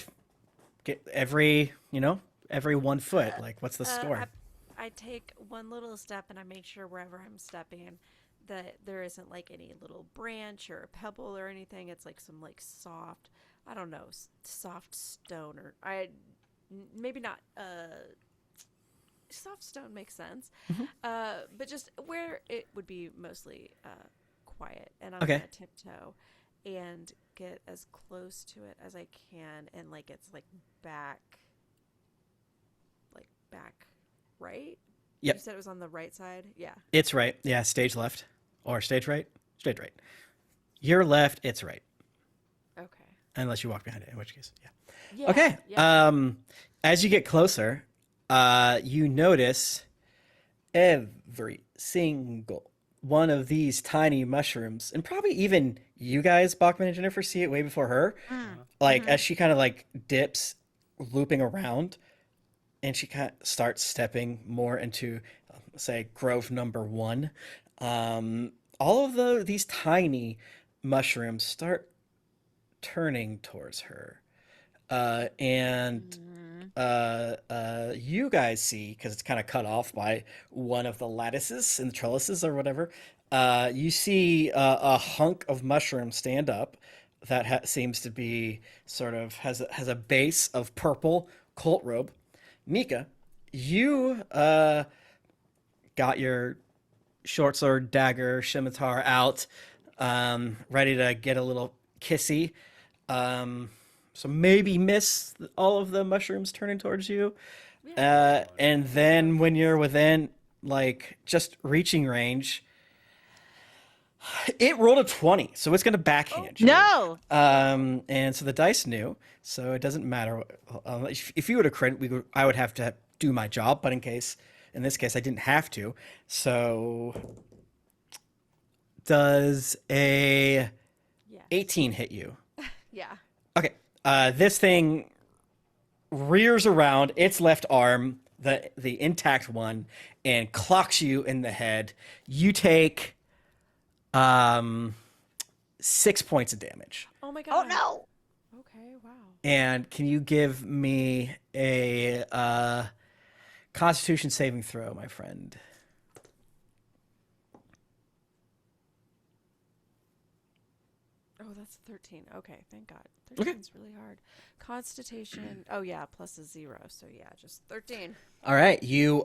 every 1 foot. Like, what's the score? I take one little step and I make sure wherever I'm stepping that there isn't like any little branch or a pebble or anything. It's like some like soft, I don't know, soft stone or maybe not. Soft stone makes sense, but just where it would be mostly quiet. And I'm gonna tiptoe and get as close to it as I can, and like it's like back right. Yep. You said it was on the right side. Yeah. It's right. Yeah. Stage left or stage right. Stage right. Your left. It's right. Okay. Unless you walk behind it, in which case, Yeah. Okay. Yeah. As you get closer, you notice every single one of these tiny mushrooms, and probably even you guys, Bachman and Jennifer, see it way before her. Like as she kind of like dips, looping around, and she kind of starts stepping more into, say, grove number 1. All of these tiny mushrooms start turning towards her. And you guys see, because it's kind of cut off by one of the lattices and the trellises or whatever, you see a hunk of mushroom stand up that seems to be sort of has a base of purple cult robe. Nika, you got your short sword, dagger, scimitar out, ready to get a little kissy. So maybe miss all of the mushrooms turning towards you. And then when you're within, like, just reaching range, it rolled a 20, so it's going to backhand you. No. And so the dice knew, so it doesn't matter. If you would have crit, I would have to do my job, but in this case, I didn't have to. So does a 18 hit you? Yeah. Okay. This thing rears around its left arm, the intact one, and clocks you in the head. You take 6 points of damage. Oh my god. Oh no. Okay. Wow. And can you give me a Constitution saving throw, my friend? Oh, that's 13. Okay, thank God. 13's really hard. Constitution. Oh yeah, plus a 0. So yeah, just 13. All right, you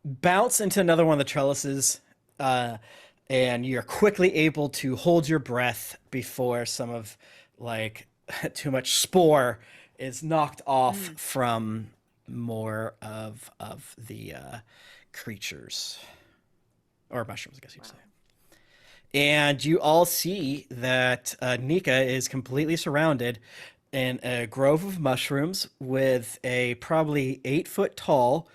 bounce into another one of the trellises, and you're quickly able to hold your breath before some of like too much spore is knocked off from more of the creatures or mushrooms, I guess you'd say. And you all see that Nika is completely surrounded in a grove of mushrooms with a probably 8-foot tall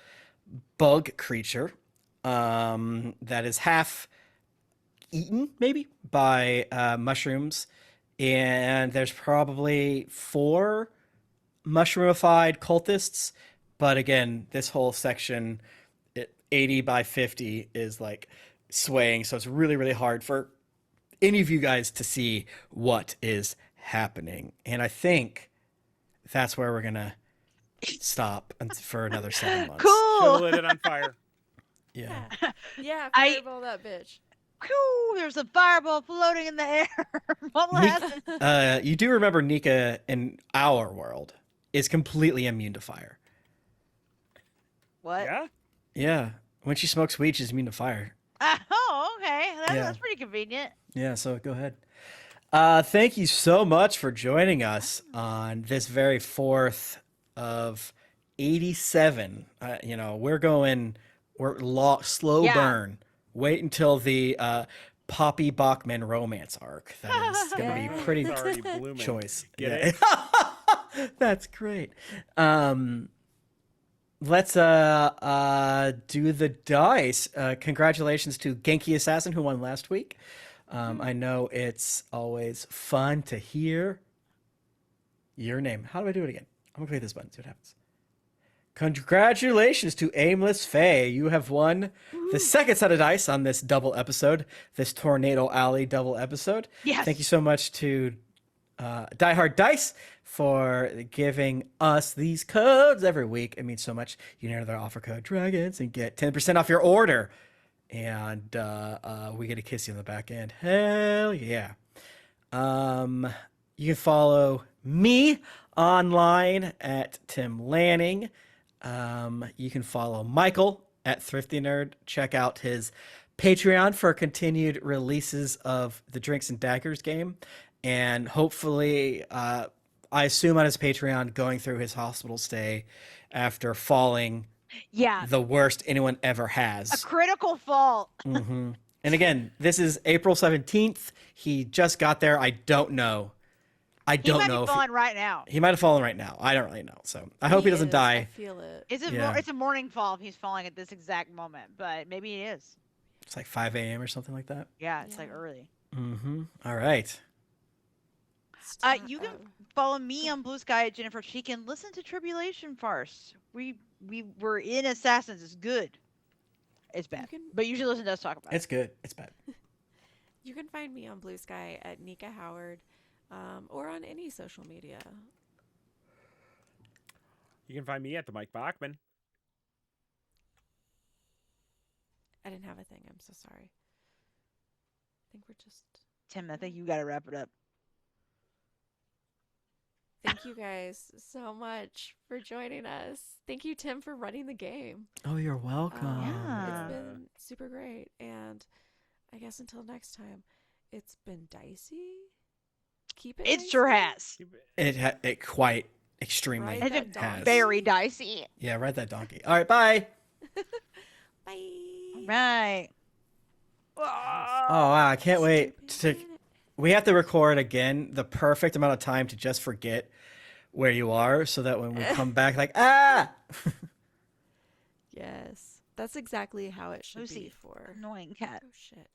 bug creature that is half eaten, maybe, by mushrooms. And there's probably 4 mushroomified cultists. But again, this whole section, 80 by 50, is like swaying, so it's really, really hard for any of you guys to see what is happening. And I think that's where we're gonna stop for another 7 months. Cool. Should've lit it on fire. Yeah. Yeah, fireball that bitch. Cool. There's a fireball floating in the air. What will happen? You do remember Nika in our world is completely immune to fire. What? Yeah? Yeah. When she smokes weed, she's immune to fire. Oh, okay. That's pretty convenient. Yeah, so go ahead. Thank you so much for joining us on this very 4th of 87. We're slow burn. Wait until the Poppy Bachman romance arc. That is going to be pretty It's already blooming. choice. Get it? That's great. Let's do the dice. Congratulations to Genki Assassin, who won last week. I know it's always fun to hear your name. How do I do it again? I'm gonna click this button. See what happens. Congratulations to Aimless Faye. You have won the second set of dice on this double episode, this Tornado Alley double episode. Yes. Thank you so much to Die Hard Dice for giving us these codes every week. It means so much. You can enter their offer code Dragons and get 10% off your order. And we get a kiss you on the back end. Hell yeah. You can follow me online at Tim Lanning. You can follow Michael at Thrifty Nerd. Check out his Patreon for continued releases of the Drinks and Daggers game. And hopefully, I assume on his Patreon, going through his hospital stay after falling the worst anyone ever has. A critical fall. Mm-hmm. And again, this is April 17th. He just got there. I don't know. He might be falling right now. He might have fallen right now. I don't really know. So I hope he doesn't die. I feel it. It's a morning fall if he's falling at this exact moment, but maybe he is. It's like 5 a.m. or something like that. Yeah, it's like early. Mm-hmm. All right. You can follow me on Blue Sky at Jennifer Cheek and listen to Tribulation Farce. We were in Assassins. It's good. It's bad, but you should listen to us talk about it. It's good. It's bad. You can find me on Blue Sky at Nika Howard, or on any social media. You can find me at the Mike Bachman. I didn't have a thing. I'm so sorry. I think we're just... Tim, I think you got to wrap it up. Thank you guys so much for joining us. Thank you, Tim, for running the game. Oh, you're welcome. It's been super great. And I guess until next time, it's been dicey. Keep it. It sure has. It quite extremely has. Very dicey. Yeah, ride that donkey. All right, bye. Bye. Right. Oh, wow, I can't wait to... We have to record again the perfect amount of time to just forget where you are so that when we come back, like, Yes. That's exactly how it should be for... Annoying cat. Oh, shit.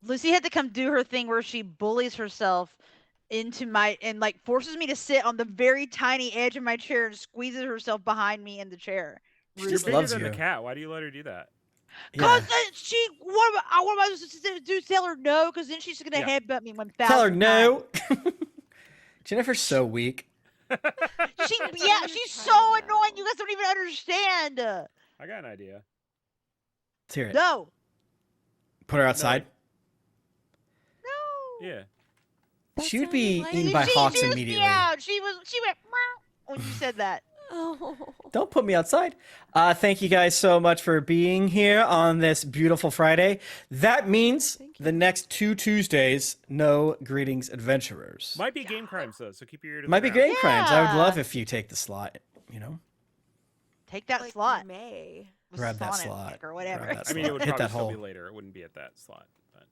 Lucy had to come do her thing where she bullies herself into and like forces me to sit on the very tiny edge of my chair and squeezes herself behind me in the chair. You're bigger than the cat. Why do you let her do that? Cause what am I supposed to do? Tell her no? Cause then she's gonna headbutt me 1,000 Tell her no. Jennifer's so weak. She's so annoying. You guys don't even understand. I got an idea. Let's hear it. No. Put her outside. No. Yeah. She would be eaten by hawks immediately. Yeah, she went when you said that. Oh. Don't put me outside. Thank you guys so much for being here on this beautiful Friday. That means the next 2 Tuesdays, no Greetings Adventurers. Might be game crimes, though, so keep your ear to the Might be ground. game crimes. I would love if you take the slot, you know? Take that slot. May. Grab that slot. Or whatever. I mean, it would hit probably that still hole. be later. It wouldn't be at that slot. But...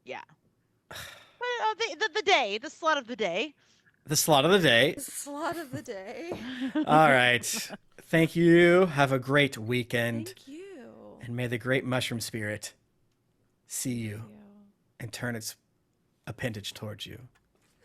Yeah. The day. The slot of the day. The slot of the day. Slot of the day. All right. Thank you. Have a great weekend. Thank you. And may the great mushroom spirit see you and turn its appendage towards you.